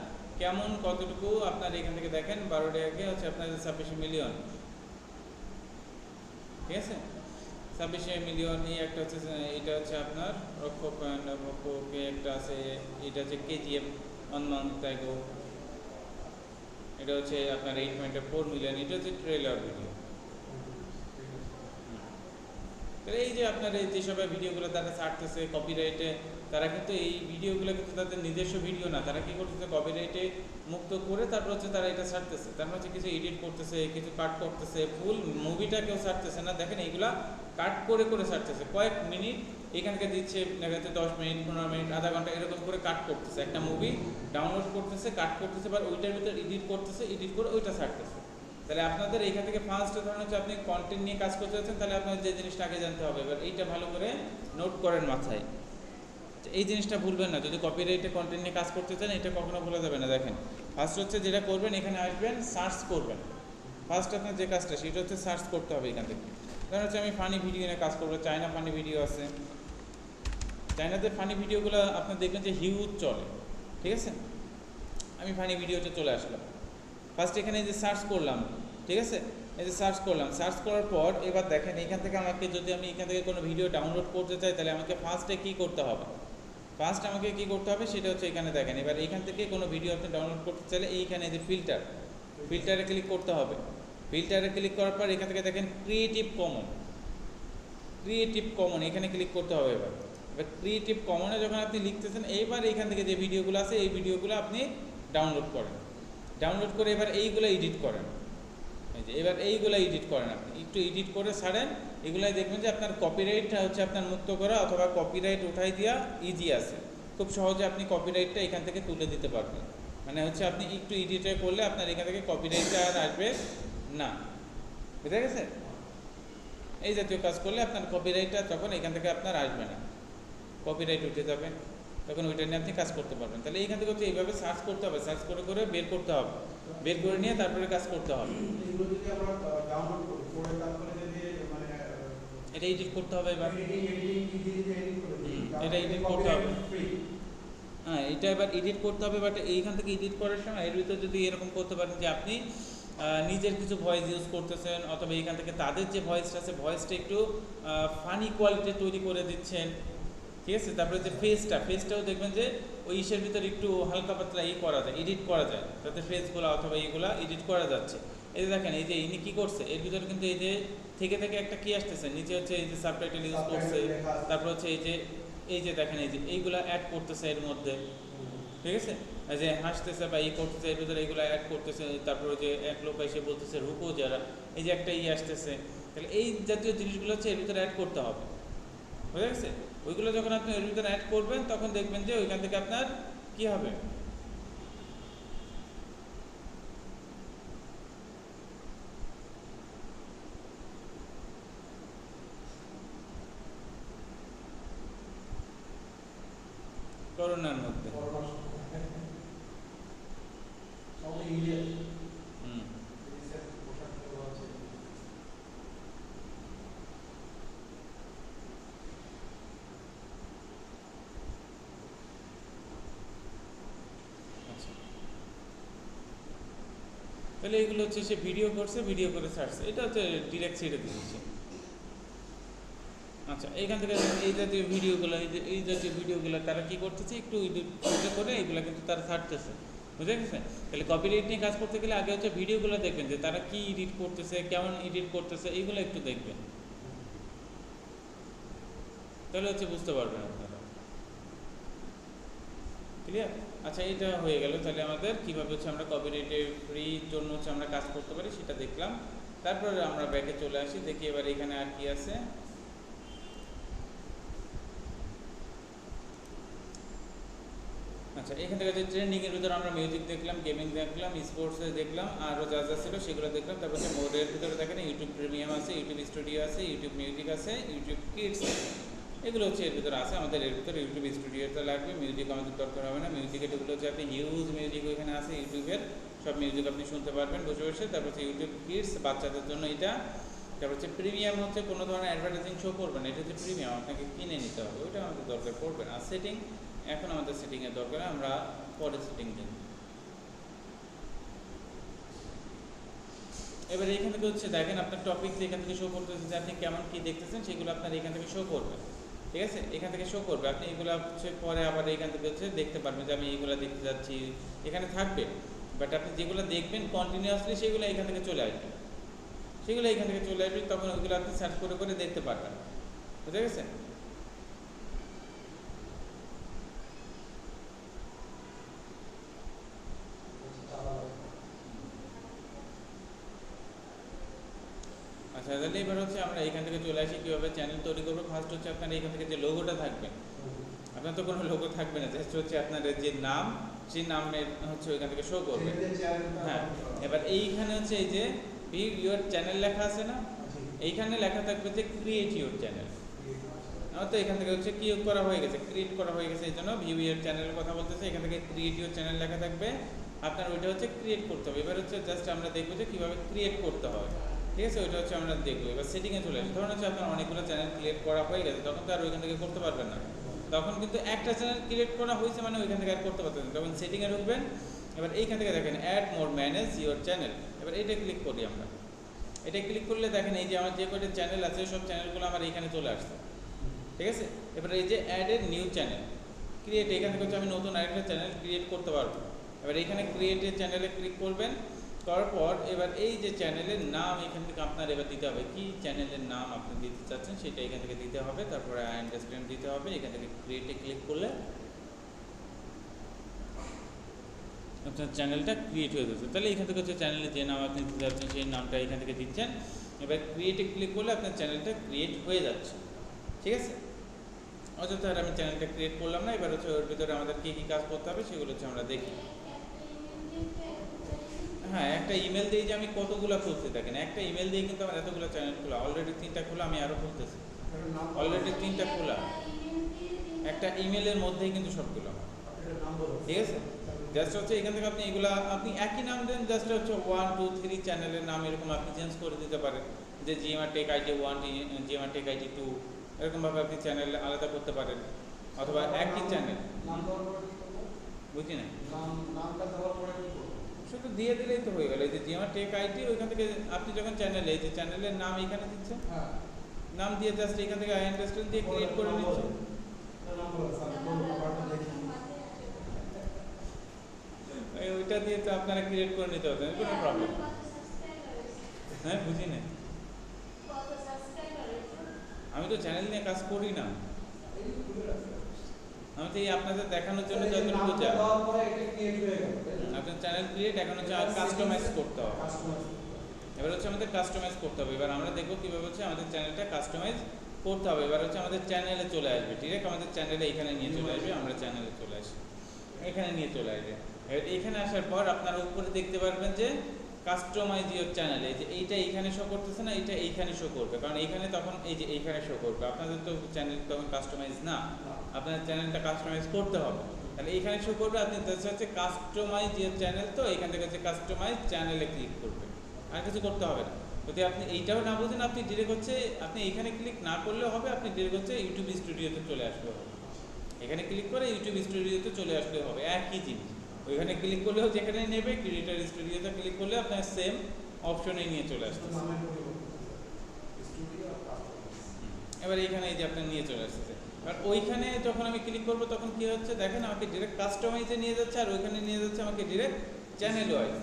কেমন কতটুকু আপনার এখান থেকে দেখেন। 12 টাকাকে হচ্ছে আপনার 26 মিলিয়ন, ঠিক আছে? 26 মিলিয়ন, এই একটা হচ্ছে, এটা হচ্ছে আপনার রক্ষকে একটা আছে, এটা হচ্ছে KGF অনমান্তাইগো, এটা হচ্ছে আপনার 8.4 মিলিয়ন, এটা হচ্ছে ট্রেলার ভিডিও। তাহলে এই যে আপনার এই যেসব ভিডিওগুলো তারা ছাড়তেছে কপিরাইটে, তারা কিন্তু এই ভিডিওগুলো কিন্তু তাদের নিজস্ব ভিডিও না, তারা কী করতেছে কপিরাইটে মুক্ত করে তারপর হচ্ছে তারা এটা ছাড়তেছে, তারপর হচ্ছে কিছু এডিট করতেছে, কিছু কাট করতেছে, ফুল মুভিটা কেউ ছাড়তেছে না, দেখেন এইগুলা কাট করে করে ছাড়তেছে, কয়েক মিনিট এখান থেকে দিচ্ছে দেখা যাচ্ছে 10 মিনিট, 15 মিনিট, আধা ঘন্টা এরকম করে কাট করতেছে, একটা মুভি ডাউনলোড করতেছে, কাট করতেছে, বা ওইটার ভিতর এডিট করতেছে, এডিট করে ওইটা ছাড়তেছে। তাহলে আপনাদের এইখান থেকে ফার্স্ট ধরনের হচ্ছে আপনি কন্টেন্ট নিয়ে কাজ করতে যাচ্ছেন, তাহলে আপনার যে জিনিসটা আগে জানতে হবে, এবার এইটা ভালো করে নোট করেন মাথায়, এই জিনিসটা ভুলবেন না। যদি কপিরাইটে কন্টেন্ট নিয়ে কাজ করতে চান এটা কখনো ভুলে যাবে না। দেখেন ফার্স্ট হচ্ছে যেটা করবেন, এখানে আসবেন, সার্চ করবেন। ফার্স্ট আপনার যে কাজটা সেটা হচ্ছে সার্চ করতে হবে এখান থেকে। কারণ হচ্ছে আমি ফানি ভিডিও নিয়ে কাজ করবো, চায়না ফানি ভিডিও আছে, চায়নাতে ফানি ভিডিওগুলো আপনার দেখবেন যে হিউজ চলে, ঠিক আছে। আমি ফানি ভিডিওতে চলে আসলাম, ফার্স্ট এখানে যে সার্চ করলাম, ঠিক আছে, এই যে সার্চ করলাম, সার্চ করার পর এবার দেখেন এখান থেকে আমাকে যদি আমি এখান থেকে কোনো ভিডিও ডাউনলোড করতে চাই, তাহলে আমাকে ফার্স্টে কী করতে হবে, ফার্স্ট আমাকে কী করতে হবে সেটা হচ্ছে এখানে দেখেন। এবার এখান থেকে কোনো ভিডিও আপনি ডাউনলোড করতে চাইলে এইখানে যে ফিল্টারে ক্লিক করতে হবে। ফিল্টারে ক্লিক করার পর এখান থেকে দেখেন ক্রিয়েটিভ কমন এখানে ক্লিক করতে হবে। এবার ক্রিয়েটিভ কমনে যখন আপনি লিখতেছেন, এইবার এইখান থেকে যে ভিডিওগুলো আছে এই ভিডিওগুলো আপনি ডাউনলোড করেন, ডাউনলোড করে এবার এইগুলো এডিট করেন। এই যে এবার এইগুলো এডিট করেন, আপনি একটু এডিট করে ছাড়েন, এগুলাই দেখবেন যে আপনার কপিরাইটটা হচ্ছে আপনার মুক্ত করা অথবা কপিরাইট উঠাই দেওয়া ইজি আছে, খুব সহজে আপনি কপিরাইটটা এখান থেকে তুলে দিতে পারবেন। মানে হচ্ছে আপনি একটু এডিটে করলে আপনার এখান থেকে কপিরাইটটা আর আসবে না, বুঝে গেছে। এই জাতীয় কাজ করলে আপনার কপিরাইটটা তখন এখান থেকে আপনার আসবে না, কপিরাইট উঠে যাবে, তখন ওইটা নিয়ে আপনি কাজ করতে পারবেন। তাহলে এইখান থেকে হচ্ছে এইভাবে সার্চ করতে হবে, সার্চ করে করে বের করতে হবে, বের করে নিয়ে তারপরে কাজ করতে হবে। এটা এডিট করতে হবে, এবার এটা এডিট করতে হবে, হ্যাঁ এটা এবার এডিট করতে হবে। বাট এইখান থেকে এডিট করার সময় এর ভিতরে যদি এরকম করতে পারেন যে আপনি নিজের কিছু ভয়েস ইউজ করতেছেন, অথবা এইখান থেকে তাদের যে ভয়েসটা আছে ভয়েসটা একটু ফানি কোয়ালিটি তৈরি করে দিচ্ছেন, ঠিক আছে। তারপরে যে ফেসটাও দেখবেন যে ওই ইসের ভিতরে একটু হালকা পাতলা করা যায়, এডিট করা যায়, তাতে ফেসগুলো অথবা এইগুলা এডিট করা যাচ্ছে। এই যে দেখেন এই যে ইনি কী করছে, এর ভিতরে কিন্তু এই যে থেকে একটা কী আসতেছে, নিচে হচ্ছে এই যে সাবটাইটেল ইউজ করছে, তারপর হচ্ছে এই যে দেখেন এই যে এইগুলা অ্যাড করতেছে এর মধ্যে, ঠিক আছে, এই যে হাসতেছে বা করতেছে, এর ভিতরে এইগুলো অ্যাড করতেছে। তারপরে যে এক লোক এসে বলতেছে রুকো যারা, এই যে একটা আসতেছে, তাহলে এই জাতীয় জিনিসগুলো হচ্ছে এর ভিতরে অ্যাড করতে হবে, বুঝে গেছে। ওইগুলো যখন আপনি এর ভিতরে অ্যাড করবেন তখন দেখবেন যে ওইখান থেকে আপনার কি হবে, করোনার মধ্যে তাহলে এইগুলো হচ্ছে সে ভিডিও করছে, ভিডিও করে ছাড়ছে, এটা হচ্ছে ডিরেক্ট ছেড়ে দিয়েছে। আচ্ছা এইখান থেকে এই জাতীয় ভিডিওগুলো তারা কী করতেছে, একটু এডিট করে এইগুলো কিন্তু তারা ছাড়তেছে, বুঝে গেছে। তাহলে কপিরাইট নিয়ে কাজ করতে গেলে আগে হচ্ছে ভিডিওগুলো দেখবেন যে তারা কি এডিট করতেছে, কেমন এডিট করতেছে, এইগুলো একটু দেখবেন, তাহলে হচ্ছে বুঝতে পারবেন আপনারা, ক্লিয়ার। আচ্ছা এইটা হয়ে গেল, তাহলে আমাদের কীভাবে হচ্ছে আমরা কপিরাইটের ফ্রির জন্য হচ্ছে আমরা কাজ করতে পারি সেটা দেখলাম। তারপরে আমরা ব্যাকে চলে আসি, দেখি এবার এখানে আর কি আছে। আচ্ছা এখান থেকে যে ট্রেন্ডিংয়ের ভিতরে আমরা মিউজিক দেখলাম, গেমিং দেখলাম, স্পোর্টসে দেখলাম, আরও যা যা ছিল সেগুলো দেখলাম। তারপর হচ্ছে মোডের ভিতরে দেখেন ইউটিউব প্রিমিয়াম আছে, ইউটিউব স্টুডিও আছে, ইউটিউব মিউজিক আছে, ইউটিউব কিডস, এগুলো হচ্ছে এর ভিতরে আছে। আমাদের এর ভিতরে ইউটিউব স্টুডিওটা লাগবে, মিউজিক আমাদের দরকার হবে না। মিউজিকের এগুলো হচ্ছে আপনি হিউজ মিউজিক ওইখানে আছে, ইউটিউবের সব মিউজিক আপনি শুনতে পারবেন বসে বসে। তারপর হচ্ছে ইউটিউব কিডস বাচ্চাদের জন্য এটা। তারপর হচ্ছে প্রিমিয়াম হচ্ছে কোনো ধরনের অ্যাডভার্টাইজিং শো করবেন, এটা হচ্ছে প্রিমিয়াম, আপনাকে কিনে নিতে হবে, ওইটা আমাদের দরকার পড়বে না। আর সেটিং এখন আমাদের সেটিংয়ের দরকার, আমরা পরে সেটিং দিই। এবার এখান থেকে হচ্ছে দেখেন আপনার টপিক এখান থেকে শো করতেছে যে আপনি কেমন কী দেখতেছেন, সেগুলো আপনার এখান থেকে শো করবে, ঠিক আছে, এখান থেকে শো করবে। আপনি এগুলো হচ্ছে পরে আবার এখান থেকে হচ্ছে দেখতে পারবেন যে আমি এইগুলো দেখতে যাচ্ছি, এখানে থাকবে। বাট আপনি যেগুলো দেখবেন কন্টিনিউয়াসলি সেগুলো এখান থেকে চলে আসবে, সেগুলো এখান থেকে চলে আসবে, তখন ওইগুলো আপনি সার্চ করে করে দেখতে পারবেন, বুঝে গেছে। আচ্ছা, তাহলে এবার হচ্ছে আমরা এখান থেকে চলে আসি কীভাবে চ্যানেল তৈরি করবো। ফার্স্ট হচ্ছে আপনার এখান থেকে যে লোগোটা থাকবে, আপনার তো কোনো লোগো থাকবে না, জাস্ট হচ্ছে আপনার যে নাম, সেই নামের হচ্ছে ওইখান থেকে শো করবে। হ্যাঁ, এবার এইখানে হচ্ছে এই যে ভিউ ইউর চ্যানেল লেখা আছে না, এইখানে লেখা থাকবে যে ক্রিয়েট ইউর চ্যানেল। আমার তো এখান থেকে হচ্ছে কি করা হয়ে গেছে, ক্রিয়েট করা হয়ে গেছে, এই জন্য ভিউ ইউর চ্যানেলের কথা বলতেছে। এখান থেকে ক্রিয়েট ইউর চ্যানেল লেখা থাকবে, আপনার ওইটা হচ্ছে ক্রিয়েট করতে হবে। এবার হচ্ছে জাস্ট আমরা দেখবো যে কীভাবে ক্রিয়েট করতে হবে, ঠিক আছে, ওইটা হচ্ছে আমরা দেখবো। এবার সেটিংয়ে চলে আসি। ধরুন হচ্ছে আপনার অনেকগুলো চ্যানেল ক্রিয়েট করা হয়ে গেছে, তখন তো আর ওইখান থেকে করতে পারবেন না। তখন কিন্তু একটা চ্যানেল ক্রিয়েট করা হয়েছে মানে ওইখান থেকে আর করতে পারতেন না। তখন সেটিংয়ে ঢুকবেন, এবার এইখান থেকে দেখেন add more manage your channel, এবার এটা ক্লিক করি আমরা। এটা ক্লিক করলে দেখেন এই যে আমার যে কয়টা চ্যানেল আছে সব চ্যানেলগুলো আমার এইখানে চলে আসছে, ঠিক আছে। এবার এই যে add a new channel create, এখান থেকে হচ্ছে আমি নতুন আরেকটা চ্যানেল ক্রিয়েট করতে পারবো। এবার এখানে ক্রিয়েট এ চ্যানেলে ক্লিক করবেন, করার পর এবার এই যে চ্যানেলের নাম এখান থেকে আপনার এবার দিতে হবে, কি চ্যানেলের নাম আপনি দিতে চাচ্ছেন সেটা এখান থেকে দিতে হবে। তারপরে আই আন্ডারস্ট্যান্ড দিতে হবে। এখান থেকে ক্রিয়েটে ক্লিক করলে আপনার চ্যানেলটা ক্রিয়েট হয়ে যাচ্ছে। তাহলে এখান থেকে হচ্ছে চ্যানেলের যে নাম আপনি দিতে চাচ্ছেন সেই নামটা এখান থেকে দিচ্ছেন। এবার ক্রিয়েটে ক্লিক করলে আপনার চ্যানেলটা ক্রিয়েট হয়ে যাচ্ছে, ঠিক আছে। অযথা আর আমি চ্যানেলটা ক্রিয়েট করলাম না। এবার হচ্ছে ওর ভিতরে আমাদের কী কী কাজ করতে হবে সেগুলো হচ্ছে আমরা দেখি। হ্যাঁ, একটা ইমেল দিয়ে যে আমি কতগুলো খুলতে থাকি না, একটা ইমেল দিয়ে কিন্তু আমার এতগুলো চ্যানেল খোলা, অলরেডি 3টা খোলা, আমি আরও খুলতেছি, অলরেডি 3টা খোলা, একটা ইমেলের মধ্যেই কিন্তু সবগুলো, ঠিক আছে। জাস্ট হচ্ছে এখান থেকে আপনি এগুলা আপনি একই নাম দেন, জাস্ট হচ্ছে 1 2 3 চ্যানেলের নাম এরকম আপনি চেঞ্জ করে দিতে পারেন, যে GMR tech IT 1, GMR tech IT 2, এরকমভাবে আপনি চ্যানেল আলাদা করতে পারেন। অথবা একই চ্যানেল, বুঝি না, শুধু দিয়ে দিলেই তো হয়ে গেল। এই যে জিএমআর টেক আইটি, ওইখান থেকে আপনি যখন চ্যানেলে এই যে চ্যানেলের নাম এইখানে দিচ্ছেন, নাম দিয়ে জাস্ট এখান থেকে আই আন্ডারস্ট্যান্ড দিয়ে ক্রিয়েট করে নিচ্ছেন। ওইটা দিয়ে তো আপনারা ক্রিয়েট করে নিতে পারবেন, কোনো প্রবলেম। হ্যাঁ, বুঝি না, আমি তো চ্যানেল নিয়ে কাজ করি না, আমি তো এই আপনাদের দেখানোর জন্য যতটুকু চাই। আপনার চ্যানেল ক্রিয়েট, এখন হচ্ছে কাস্টমাইজ করতে হবে। এবার হচ্ছে আমাদের কাস্টমাইজ করতে হবে। এবার আমরা দেখবো কীভাবে হচ্ছে আমাদের চ্যানেলটা কাস্টমাইজ করতে হবে। এবার হচ্ছে আমাদের চ্যানেলে চলে আসবে, ডিরেক্ট আমাদের চ্যানেলে এখানে নিয়ে চলে আসবে। আমরা চ্যানেলে চলে আসি, এখানে নিয়ে চলে আসবে। এবার এখানে আসার পর আপনারা উপরে দেখতে পারবেন যে কাস্টমাইজ ইউর চ্যানেল, এই যে এইটা এইখানে শো করতেছে না, এইটা এইখানে শো করবে, কারণ এইখানে তখন এই যে এইখানে শো করবে। আপনাদের তো চ্যানেল তখন কাস্টমাইজ না, আপনাদের চ্যানেলটা কাস্টমাইজ করতে হবে। তাহলে এইখানে শো করবে, আপনি হচ্ছে কাস্টমাইজ ইউর চ্যানেল, তো এখান থেকে হচ্ছে কাস্টমাইজ চ্যানেলে ক্লিক করবে, আর কিছু করতে হবে না। যদি আপনি এইটাও না বোঝেন, আপনি ডিরেক্ট হচ্ছে আপনি এইখানে ক্লিক না করলেও হবে, আপনি ডিরেক্ট হচ্ছে ইউটিউব স্টুডিওতে চলে আসলেও হবে। এখানে ক্লিক করে ইউটিউব স্টুডিওতে চলে আসলেও হবে, একই জিনিস। ওইখানে ক্লিক করলেও যেখানে নেবে, ক্রিয়েটর স্টুডিওতে ক্লিক করলে আপনার সেম অপশনে নিয়ে চলে আসতেছে। এবার এইখানে এই যে আপনার নিয়ে চলে আসতেছে। আর ওইখানে যখন আমি ক্লিক করবো তখন কি হচ্ছে দেখেন, আমাকে ডিরেক্ট কাস্টমাইজে নিয়ে যাচ্ছে, আর ওইখানে নিয়ে যাচ্ছে আমাকে ডিরেক্ট চ্যানেল ওয়াইজ।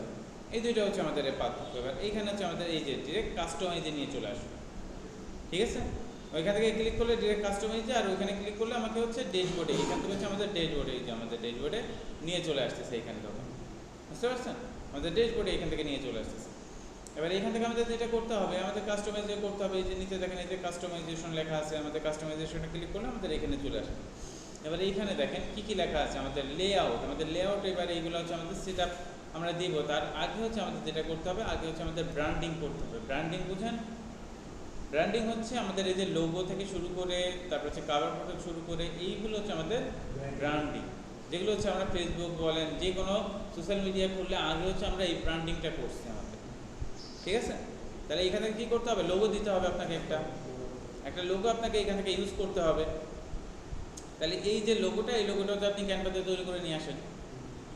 এই দুইটা হচ্ছে আমাদের পার্থক্য। এবার এইখানে হচ্ছে আমাদের এই যে ডিরেক্ট কাস্টমাইজে নিয়ে চলে আসবে, ঠিক আছে। ওইখান থেকে ক্লিক করলে ডিরেক্ট কাস্টমাইজে, আর ওইখানে ক্লিক করলে আমাকে হচ্ছে ড্যাশবোর্ডে, এখান থেকে হচ্ছে আমাদের ড্যাশবোর্ডে, এই যে আমাদের ড্যাশবোর্ডে নিয়ে চলে আসতেছে এইখানে, তখন বুঝতে পারছেন, আমাদের ড্যাশবোর্ডে এখান থেকে নিয়ে চলে আসতেছে। এবার এখান থেকে আমাদের যেটা করতে হবে, আমাদের কাস্টমাইজ করতে হবে। এই যে নিচে দেখেন এই যে কাস্টমাইজেশন লেখা আছে, আমাদের কাস্টমাইজেশনে ক্লিক করলে আমাদের এখানে চলে আসবে। এবার এইখানে দেখেন কী কী লেখা আছে, আমাদের লেআউট, আমাদের লেআউট। এবার এইগুলো হচ্ছে আমাদের সেট আপ আমরা দিব। তার আগে হচ্ছে আমাদের যেটা করতে হবে, আগে হচ্ছে আমাদের ব্র্যান্ডিং করতে হবে। ব্র্যান্ডিং বুঝেন, ব্র্যান্ডিং হচ্ছে আমাদের এই যে লোগো থেকে শুরু করে, তারপর হচ্ছে কাভার ফটো শুরু করে, এইগুলো হচ্ছে আমাদের ব্র্যান্ডিং, যেগুলো হচ্ছে আমরা ফেসবুক বলেন যে কোনো সোশ্যাল মিডিয়া খুললে আগে হচ্ছে আমরা এই ব্র্যান্ডিংটা করছি আমাদের, ঠিক আছে। তাহলে এখান থেকে কী করতে হবে, লোগো দিতে হবে আপনাকে, একটা লোগো আপনাকে এখান থেকে ইউজ করতে হবে। তাহলে এই যে লোগোটা, এই লোগোটা হচ্ছে আপনি ক্যানভাতে তৈরি করে নিয়ে আসেন,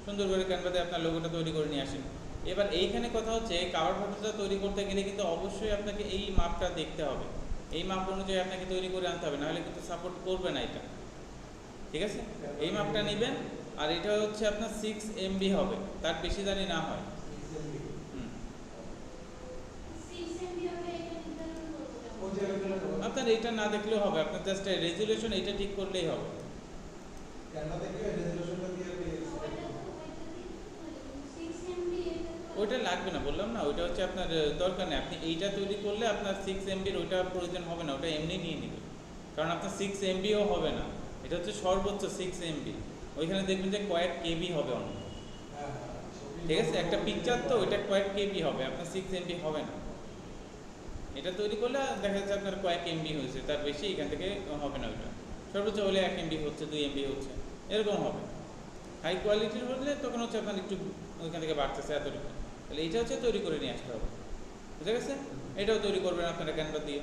সুন্দর করে ক্যানভাতে আপনার লোগোটা তৈরি করে নিয়ে আসেন। এবার এইখানে কথা হচ্ছে কাভার ফটোটা তৈরি করতে গেলে কিন্তু অবশ্যই আপনাকে এই মাপটা দেখতে হবে, এই মাপ অনুযায়ী আপনাকে তৈরি করে আনতে হবে, নাহলে কিন্তু সাপোর্ট করবে না এটা, ঠিক আছে। এই মাপটা নেবেন, আর এটা হচ্ছে আপনার 6 MB হবে, তার বেশি জানি না হয়। আপনার এইটা না দেখলেও হবে, আপনার জাস্ট রেজুলেশন এইটা ঠিক করলেই হবে। ওইটা লাগবে না, বললাম না, ওইটা হচ্ছে আপনার দরকার নেই। আপনি এইটা তৈরি করলে আপনার 6 MBর ওইটা প্রয়োজন হবে না, ওটা এমনি নিয়ে নেবে, কারণ আপনার 6 MBও হবে না, এটা হচ্ছে সর্বোচ্চ 6 MB। ওইখানে দেখবেন যে কয়েক কেবি হবে অন্য, ঠিক আছে, একটা পিকচার তো ওইটা কয়েক কেবি হবে, আপনার 6 MB হবে না। এটা তৈরি করলে দেখা যাচ্ছে আপনার কয়েক MB হয়েছে, তার বেশি এখান থেকে হবে না। ওইটা সর্বোচ্চ হলে 1 MB হচ্ছে, 2 MB হচ্ছে, এরকম হবে। হাই কোয়ালিটির হলে তখন হচ্ছে আপনার একটু ওইখান থেকে বাড়তেছে এতটুকু, তাহলে এইটা হচ্ছে তৈরি করে নিয়ে আসতে হবে, বুঝে গেছে? এটাও তৈরি করবেন আপনারা ক্যানভা দিয়ে,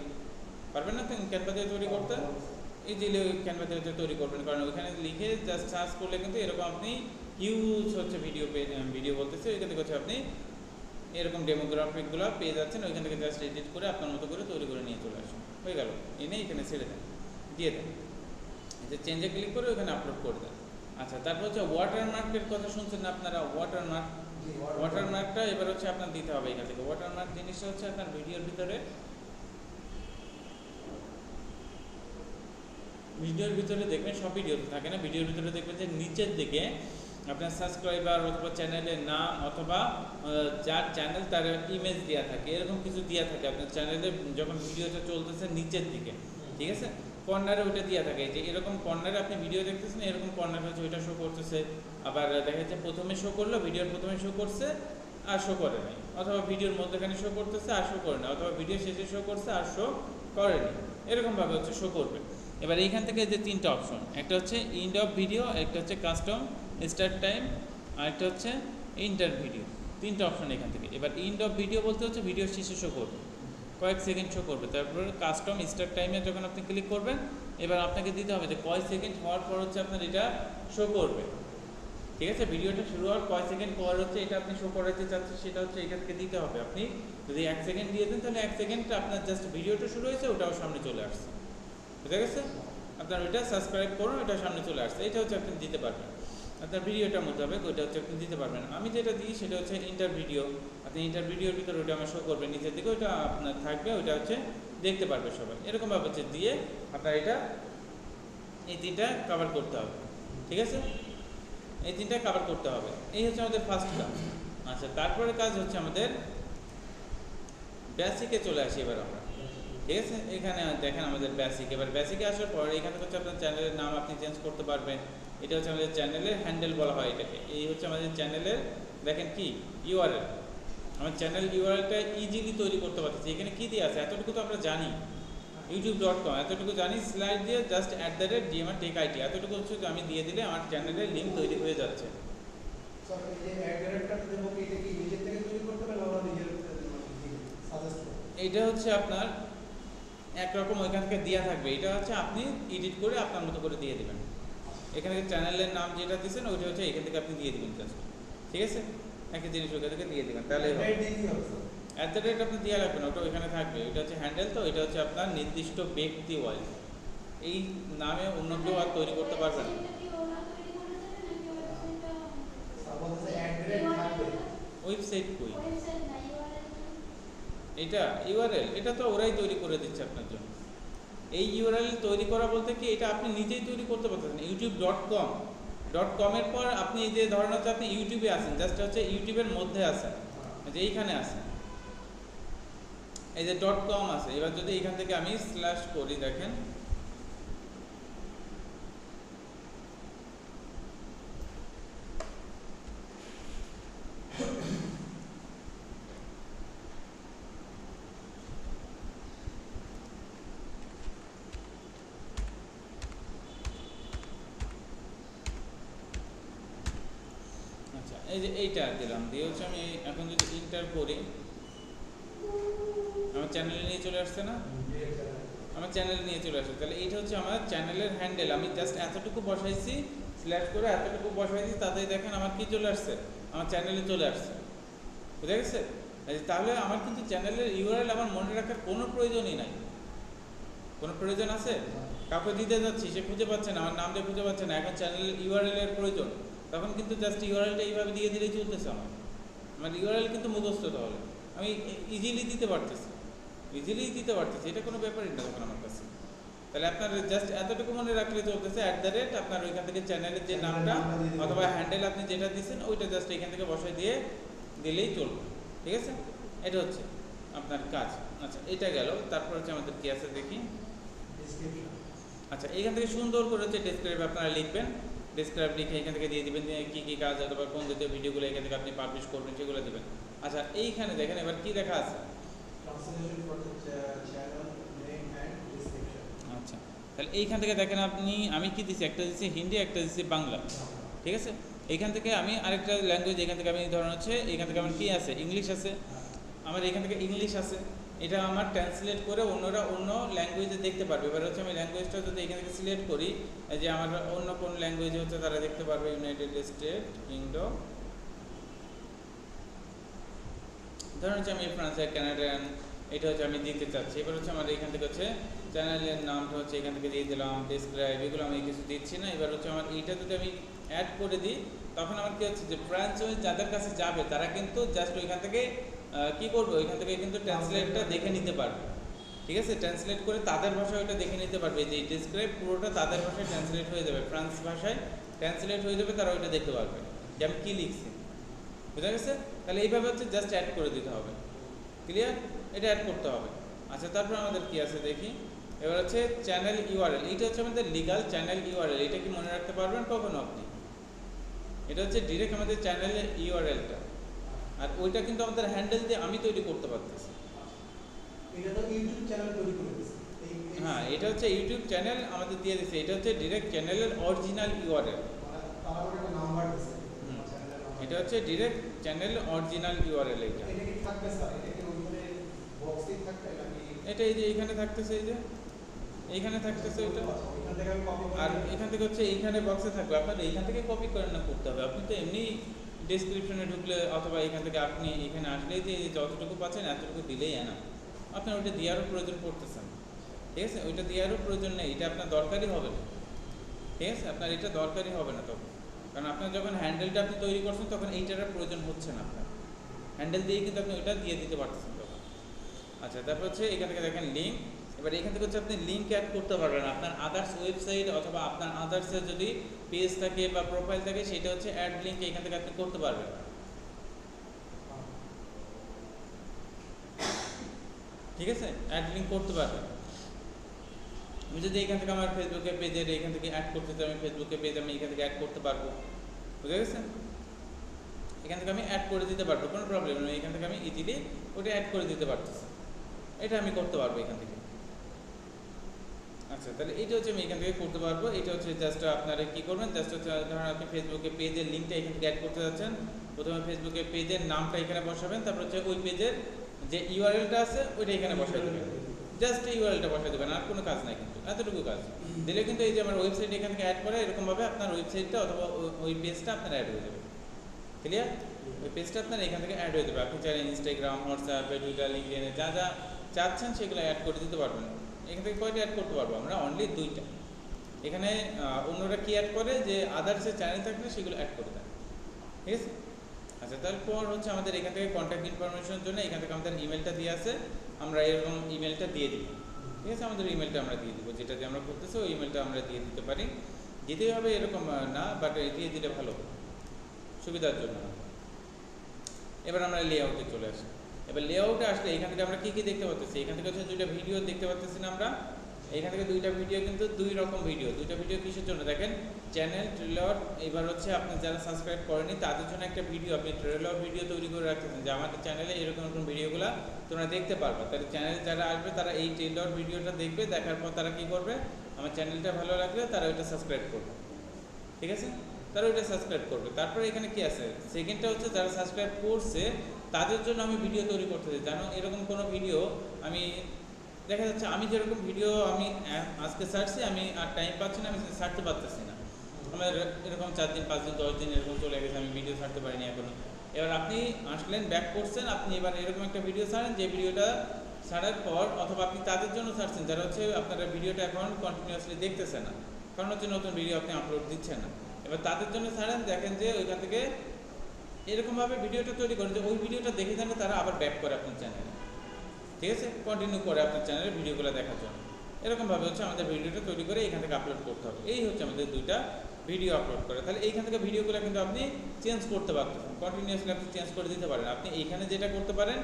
পারবেন না ক্যানভা দিয়ে তৈরি করতে? ইজিলি ওই ক্যানভা দিয়ে তৈরি করবেন, কারণ ওইখানে লিখে জাস্ট সার্চ করলে কিন্তু এরকম আপনি ইউজ হচ্ছে ভিডিও বলতেছে, ওইখান থেকে হচ্ছে আপনি এরকম ডেমোগ্রাফিকগুলো পেয়ে যাচ্ছেন, ওইখান থেকে জাস্ট এডিট করে আপনার মতো করে তৈরি করে নিয়ে চলে আসুন, হয়ে গেল। এনে এখানে ছেড়ে দেন, দিয়ে দেন, যে চেঞ্জে ক্লিক করে ওখানে আপলোড করে দেন। আচ্ছা, তারপর হচ্ছে ওয়াটারমার্কের কথা শুনছেন না আপনারা? ওয়াটারমার্কটা এবার হচ্ছে আপনার দিতে হবে এখান থেকে। ওয়াটারমার্ক জিনিসটা হচ্ছে আপনার ভিডিওর ভিতরে দেখবেন, সব ভিডিওতে থাকে না, ভিডিওর ভিতরে দেখবেন যে নিচের দিকে আপনার সাবস্ক্রাইবার অথবা চ্যানেলের নাম অথবা যার চ্যানেল তার ইমেজ দেওয়া থাকে, এরকম কিছু দেওয়া থাকে আপনার চ্যানেলে যখন ভিডিওটা চলতেছে নিচের দিকে, ঠিক আছে, কর্নারে ওইটা দেওয়া থাকে, যে এরকম কর্নারে আপনি ভিডিও দেখতেছেন, এরকম কর্নারে হচ্ছে ওইটা শো করতেছে। আবার দেখা যাচ্ছে প্রথমে শো করলো, ভিডিওর প্রথমে শো করছে আর শো করে নাই, অথবা ভিডিওর মধ্যেখানে শো করতেছে আর শো করে না, অথবা ভিডিও শেষে শো করছে আর শো করেনি, এরকমভাবে হচ্ছে শো করবে। এবার এইখান থেকে যে তিনটা অপশন, একটা হচ্ছে এন্ড অফ ভিডিও, একটা হচ্ছে কাস্টম স্টার্ট টাইম, আর একটা হচ্ছে ইন্টার ভিডিও, তিনটা অপশন এখান থেকে। এবার এন্ড অফ ভিডিও বলতে হচ্ছে ভিডিও শেষে শো করবে, কয়েক সেকেন্ড শো করবে। তারপর কাস্টম স্টার্ট টাইমে যখন আপনি ক্লিক করবেন, এবার আপনাকে দিতে হবে যে কয় সেকেন্ড হওয়ার পর হচ্ছে আপনার এটা শো করবে, ঠিক আছে, ভিডিওটা শুরু হওয়ার কয় সেকেন্ড পর হচ্ছে এটা আপনি শো করাতে চাচ্ছেন, সেটা হচ্ছে এখান থেকে দিতে হবে। আপনি যদি 1 সেকেন্ড দিয়ে দেন, তাহলে 1 সেকেন্ড আপনার জাস্ট ভিডিওটা শুরু হয়েছে, ওটাও সামনে চলে আসছে, বুঝে গেছে? আপনার ওইটা সাবস্ক্রাইব করুন, ওইটাও সামনে চলে আসছে, এটা হচ্ছে আপনি দিতে পারবেন। আপনার ভিডিওটা মোতাবেক ওইটা হচ্ছে আপনি দিতে পারবেন। আমি যেটা দিই সেটা হচ্ছে ইন্টার ভিডিও, আপনি ইন্টার ভিডিওর ভিতরে ওইটা আমার শো করবেন নিচের দিকে, ওইটা আপনার থাকবে, ওইটা হচ্ছে দেখতে পারবে সবাই, এরকমভাবে হচ্ছে দিয়ে আপনার এটা এই তিনটা কভার করতে হবে, ঠিক আছে, এই তিনটা কভার করতে হবে। এই হচ্ছে আমাদের ফার্স্ট কাজ। আচ্ছা, তারপরে কাজ হচ্ছে আমাদের বেসিকে চলে আসি এবার আমরা, ঠিক আছে। এখানে দেখেন আমাদের বেসিক, এবার বেসিকে আসার পর এখানে হচ্ছে আপনার চ্যানেলের নাম আপনি চেঞ্জ করতে পারবেন, এটা হচ্ছে আমাদের চ্যানেলের হ্যান্ডেল বলা হয় এটাকে। এই হচ্ছে আমাদের চ্যানেলের দেখেন কি ইউআরএল, আমার চ্যানেল ইউআরএলটা ইজিলি তৈরি করতে পারতেছি। এখানে কি দিয়ে আছে এতটুকু তো আমরা জানি, youtube.com এতটুকু জানি, স্লাইড দিয়ে জাস্ট @gmrtechit এতটুকু হচ্ছে আমি দিয়ে দিলে আমার চ্যানেলের লিঙ্ক তৈরি হয়ে যাচ্ছে। স্যার এই যে @টা দেব কি, এটা কি নিজে থেকে তৈরি করতে হবে না ওরা নিজের সাজেস্ট করে? এটা হচ্ছে আপনার একরকম ওইখান থেকে দেওয়া থাকবে, এটা হচ্ছে আপনি এডিট করে আপনার মতো করে দিয়ে দেবেন। এখানে চ্যানেলের নাম যেটা দিচ্ছেন ওইটা হচ্ছে এখান থেকে আপনি দিয়ে দেবেন জাস্ট, ঠিক আছে, একটা জিনিস ওইখান থেকে দিয়ে দেবেন, তাহলে আপনি দেওয়া লাগবে না, ওটা ওইখানে থাকবে। এটা হচ্ছে হ্যান্ডেল, তো এটা হচ্ছে আপনার নির্দিষ্ট ব্যক্তি ওয়াইজ, এই নামে অন্য কেউ আর তৈরি করতে পারবে না। ওয়েবসাইট কই? এটা ইউআরএল, এটা তো ওরাই তৈরি করে দিচ্ছে আপনার জন্য। এই ইউআরএল তৈরি করা বলতে কি, এটা আপনি নিজেই তৈরি করতে পারতেছেন। youtube.com এর পর আপনি এই যে ধরেন হচ্ছে আপনি ইউটিউবে আছেন, জাস্ট হচ্ছে ইউটিউবের মধ্যে আছেন, যে এইখানে আছেন, এই যে .com আছে। এবার যদি এখান থেকে আমি স্ল্যাশ করি, দেখেন এই যে এইটা দিলাম, দিয়ে হচ্ছে আমি এখন যদি ইন্টার করি, আমার চ্যানেলে নিয়ে চলে আসছে না, আমার চ্যানেলে নিয়ে চলে আসছে। তাহলে এইটা হচ্ছে আমার চ্যানেলের হ্যান্ডেল, আমি জাস্ট এতটুকু বসাইছি, স্ল্যাশ করে এতটুকু বসাইছি, তাতেই দেখেন আমার কি চলে আসছে, আমার চ্যানেলে চলে আসছে, বুঝে গেছে? তাহলে আমার কিন্তু চ্যানেলের ইউআরএল আমার মনে রাখার কোনো প্রয়োজনই নাই। কোনো প্রয়োজন আছে? কাউকে দিতে যাচ্ছি, সে খুঁজে পাচ্ছে না, আমার নামটা খুঁজে পাচ্ছে না, এখন চ্যানেলের ইউআরএল এর প্রয়োজন, তখন কিন্তু জাস্ট ইউআরএলটা এইভাবে দিয়ে দিলেই চলতেছে। আমার ইউআরএল কিন্তু মুখস্থ, তাহলে আমি ইজিলি দিতে পারতেছি, এটা কোনো ব্যাপারই না তখন আমার কাছে। তাহলে আপনার জাস্ট এতটুকু মনে রাখলে চলতেছে, আপনার ওইখান থেকে চ্যানেলের যে নামটা অথবা হ্যান্ডেল আপনি যেটা দিচ্ছেন ওইটা জাস্ট এখান থেকে বসাই দিয়ে দিলেই চলবে। ঠিক আছে, এটা হচ্ছে আপনার কাজ। আচ্ছা, এটা গেল। তারপর হচ্ছে আমাদের কি আছে দেখি। ডেসক্রিপশন। আচ্ছা, এখান থেকে সুন্দর করে হচ্ছে ডেসক্রাইব আপনারা লিখবেন। ডেসক্রাইব লিখে এখান থেকে দিয়ে দিবেন কী কী কাজ অথবা কোন জাতীয় ভিডিওগুলো এখান থেকে আপনি পাবলিশ করবেন সেগুলো দেবেন। আচ্ছা, এইখানে দেখেন এবার কি লেখা আছে। Translation for the channel name and description. আচ্ছা, তাহলে এইখান থেকে দেখেন আপনি, আমি কি দিচ্ছি, একটা দিচ্ছি হিন্দি, একটা দিচ্ছি বাংলা। ঠিক আছে, এইখান থেকে আমি আরেকটা ল্যাঙ্গুয়েজ, এখান থেকে আমি ধরুন হচ্ছে এখান থেকে আমার কী আছে, ইংলিশ আছে। আমার এখান থেকে ইংলিশ আছে, এটা আমার ট্রান্সলেট করে অন্যরা অন্য ল্যাঙ্গুয়েজে দেখতে পারবে। এবার হচ্ছে আমি ল্যাঙ্গুয়েজটা যদি এখান থেকে সিলেক্ট করি, যে আমার অন্য কোন ল্যাঙ্গুয়েজে হচ্ছে তারা দেখতে পারবে, ইউনাইটেড স্টেট কিংডম, ধরুন হচ্ছে আমি ফ্রান্সের, কানাডিয়ান, এটা হচ্ছে আমি দিতে চাচ্ছি। এবার হচ্ছে আমার এখান থেকে হচ্ছে চ্যানেলের নামটা হচ্ছে এখান থেকে দিয়ে দিলাম, ডিসক্রাইব, এগুলো আমি কিছু দিচ্ছি না। এবার হচ্ছে আমার এইটা যদি আমি অ্যাড করে দিই, তখন আমার কী হচ্ছে যে ফ্রান্স যাদের কাছে যাবে তারা কিন্তু জাস্ট ওইখান থেকে কী করবে, ওইখান থেকে কিন্তু ট্রান্সলেটটা দেখে নিতে পারবে। ঠিক আছে, ট্রান্সলেট করে তাদের ভাষায় ওইটা দেখে নিতে পারবে, যে ডিসক্রাইব পুরোটা তাদের ভাষায় ট্রান্সলেট হয়ে যাবে, ফ্রান্স ভাষায় ট্রান্সলেট হয়ে যাবে, তারা ওইটা দেখতে পারবে যে আমি কী লিখছি। বুঝা গেছে? তাহলে এইভাবে হচ্ছে জাস্ট অ্যাড করে দিতে হবে। ক্লিয়ার? এটা অ্যাড করতে হবে। আচ্ছা, তারপর আমাদের কি আছে দেখি। এবার হচ্ছে চ্যানেল ইউআরএল, এইটা হচ্ছে আমাদের লিগাল চ্যানেল ইউআরএল। এটা কি মনে রাখতে পারবেন কখনো আপনি? এটা হচ্ছে ডিরেক্ট আমাদের চ্যানেলের ইউআরএলটা, আর ওইটা কিন্তু আমাদের হ্যান্ডেল দিয়ে আমি তৈরি করতে পারতেছি। এটা তো ইউটিউব চ্যানেল তৈরি করে দিয়েছে। হ্যাঁ, এটা হচ্ছে ইউটিউব চ্যানেল আমাদের দিয়ে দিচ্ছে, এটা হচ্ছে ডিরেক্ট চ্যানেলের অরিজিনাল ইউআরএল। তারপর একটা নাম্বার দিয়েছে। এটা হচ্ছে ডিরেক্ট চ্যানেল অরিজিনাল ইউআরএল। এটা কি থাকবে স্যার? এটা কি ওইখানে বক্সেই থাকবে নাকি? এটা এই যে এইখানে থাকতেছে, এই যে এইখানে থাকতেছে এটা, ওইখান থেকে আমি কপি করে আর এখান থেকে হচ্ছে এইখানে বক্সে থাকবে। আপনার এইখান থেকে কপি করে না করতে হবে, আপনি তো এমনি ডেসক্রিপশনে ঢুকলে অথবা এখান থেকে আপনি এখানে আসলেই যে যতটুকু পাচ্ছেন এতটুকু দিলেই না, আপনার ওইটা দেওয়ারও প্রয়োজন পড়তেছেন। ঠিক আছে, ওইটা দেওয়ারও প্রয়োজন নেই, এটা আপনার দরকারই হবে না। ঠিক আছে, আপনার এটা দরকারই হবে না তখন, কারণ আপনার যখন হ্যান্ডেলটা আপনি তৈরি করছেন তখন এইটার প্রয়োজন হচ্ছে না আপনার। হ্যান্ডেল দিয়ে কিন্তু আপনি ওইটা দিয়ে দিতে পারতেছেন তখন। আচ্ছা, তারপর হচ্ছে এখান থেকে দেখেন লিঙ্ক। এবার এখান থেকে হচ্ছে আপনি লিঙ্ক অ্যাড করতে পারবেন আপনার আদার্স ওয়েবসাইট অথবা আপনার আদার্সের যদি পেজ থাকে বা প্রোফাইল থাকে, সেটা হচ্ছে অ্যাড লিঙ্ক এখান থেকে আপনি করতে পারবেন। ঠিক আছে, অ্যাড লিঙ্ক করতে পারবেন। আমি যদি এখান থেকে আমার ফেসবুকে পেজের এখান থেকে অ্যাড করতে চাই, আমি ফেসবুকে পেজ আমি এখান থেকে অ্যাড করতে পারবো। বুঝে গেছে? এখান থেকে আমি অ্যাড করে দিতে পারবো, কোনো প্রবলেম নেই। এখান থেকে আমি ইজিলি ওটা অ্যাড করে দিতে পারতেছি, এটা আমি করতে পারবো এখান থেকে। আচ্ছা, তাহলে এইটা হচ্ছে আমি এখান থেকে করতে পারবো। এটা হচ্ছে জাস্ট আপনারা কী করবেন, জাস্ট হচ্ছে ধরুন আপনি ফেসবুকে পেজের লিঙ্কটা এখান থেকে অ্যাড করতে যাচ্ছেন। প্রথমে ফেসবুকে পেজের নামটা এখানে বসাবেন, তারপর হচ্ছে ওই পেজের যে ইউআরএলটা আছে ওইটা এখানে বসাই দেবেন। জাস্ট ইউআরএলটা বসাই দেবেন, আর কোনো কাজ নাই, কিন্তু এতটুকু কাজ দিলে কিন্তু এই যে আমার ওয়েবসাইট এখান থেকে অ্যাড করে এরকমভাবে আপনার ওয়েবসাইটটা অথবা ওই পেজটা আপনার অ্যাড হয়ে যাবে। ক্লিয়ার? ওই পেজটা আপনার এখান থেকে অ্যাড হয়ে যাবে। আপনি চাইলে ইনস্টাগ্রাম, হোয়াটসঅ্যাপ, টুইটার, লিঙ্কডইনে যা যা চাচ্ছেন সেগুলো অ্যাড করে দিতে পারবেন। এখান থেকে কয়টা অ্যাড করতে পারবো আমরা? অনলি 2টা। এখানে অন্যরা কি অ্যাড করে, যে আদার্সের চ্যানেল থাকলে সেগুলো অ্যাড করে দেয়। ঠিক আছে? আচ্ছা, তারপর হচ্ছে আমাদের এখান থেকে কন্ট্যাক্ট ইনফরমেশনের জন্য এখান থেকে আমাদের ইমেলটা দিয়ে আছে, আমরা এরকম ইমেলটা দিয়ে দিব। ঠিক আছে, আমাদের ইমেলটা আমরা দিয়ে দিব, যেটা দিয়ে আমরা করতেছি ওই ইমেলটা আমরা দিয়ে দিতে পারি। দিতেই হবে এরকম না, বাট দিয়ে দিলে ভালো, সুবিধার জন্য। এবার আমরা লেআউটে চলে আসি। এবার লেআউটে আসলে এখান থেকে আমরা কী কী দেখতে পাচ্ছি, এখান থেকে হচ্ছে 2টা ভিডিও দেখতে পাচ্ছি না আমরা। এখান থেকে 2টা ভিডিও, কিন্তু 2 রকম ভিডিও। 2টা ভিডিও কিসের জন্য দেখেন, চ্যানেল ট্রেলার। এবার হচ্ছে আপনি যারা সাবস্ক্রাইব করেনি তাদের জন্য একটা ভিডিও, আপনি ট্রেলার ভিডিও তৈরি করে রাখতেছেন, যে আমাদের চ্যানেলে এরকম এরকম ভিডিওগুলো তোমরা দেখতে পারবে। তাহলে চ্যানেলে যারা আসবে তারা এই ট্রেলার ভিডিওটা দেখবে, দেখার পর তারা কী করবে, আমার চ্যানেলটা ভালো লাগলে তারা ওইটা সাবস্ক্রাইব করবে। ঠিক আছে, তারা ওইটা সাবস্ক্রাইব করবে। তারপরে এখানে কি আছে, সেকেন্ডটা হচ্ছে যারা সাবস্ক্রাইব করছে তাদের জন্য আমি ভিডিও তৈরি করতে চাই। জানো, এরকম কোনো ভিডিও আমি, দেখা যাচ্ছে আমি যেরকম ভিডিও আমি আজকে ছাড়ছি, আমি আর টাইম পাচ্ছি না, আমি ছাড়তে পারতেছি না। আমার এরকম 4 দিন 5 দিন 10 দিন এরকম চলে গেছে, আমি ভিডিও ছাড়তে পারিনি এখনো। এবার আপনি আসলেন, ব্যাক করছেন, আপনি এবার এরকম একটা ভিডিও ছাড়েন, যে ভিডিওটা ছাড়ার পর, অথবা আপনি তাদের জন্য ছাড়ছেন যারা হচ্ছে আপনারা ভিডিওটা এখন কন্টিনিউয়াসলি দেখতেছে না, কারণ হচ্ছে নতুন ভিডিও আপনি আপলোড দিচ্ছেন না। এবার তাদের জন্য ছাড়েন, দেখেন যে ওইখান থেকে এরকমভাবে ভিডিওটা তৈরি করেন যে ওই ভিডিওটা দেখে জানলে তারা আবার ব্যাক করে আপনার চ্যানেলে। ঠিক আছে, কন্টিনিউ করে আপনার চ্যানেলের ভিডিওগুলো দেখার জন্য। এরকমভাবে হচ্ছে আমাদের ভিডিওটা তৈরি করে এখান থেকে আপলোড করতে হবে। এই হচ্ছে আমাদের 2টা ভিডিও আপলোড করে, তাহলে এইখান থেকে ভিডিওগুলো কিন্তু আপনি চেঞ্জ করতে পারতেছেন, কন্টিনিউয়াসলি আপনি চেঞ্জ করে দিতে পারেন। আপনি এইখানে যেটা করতে পারেন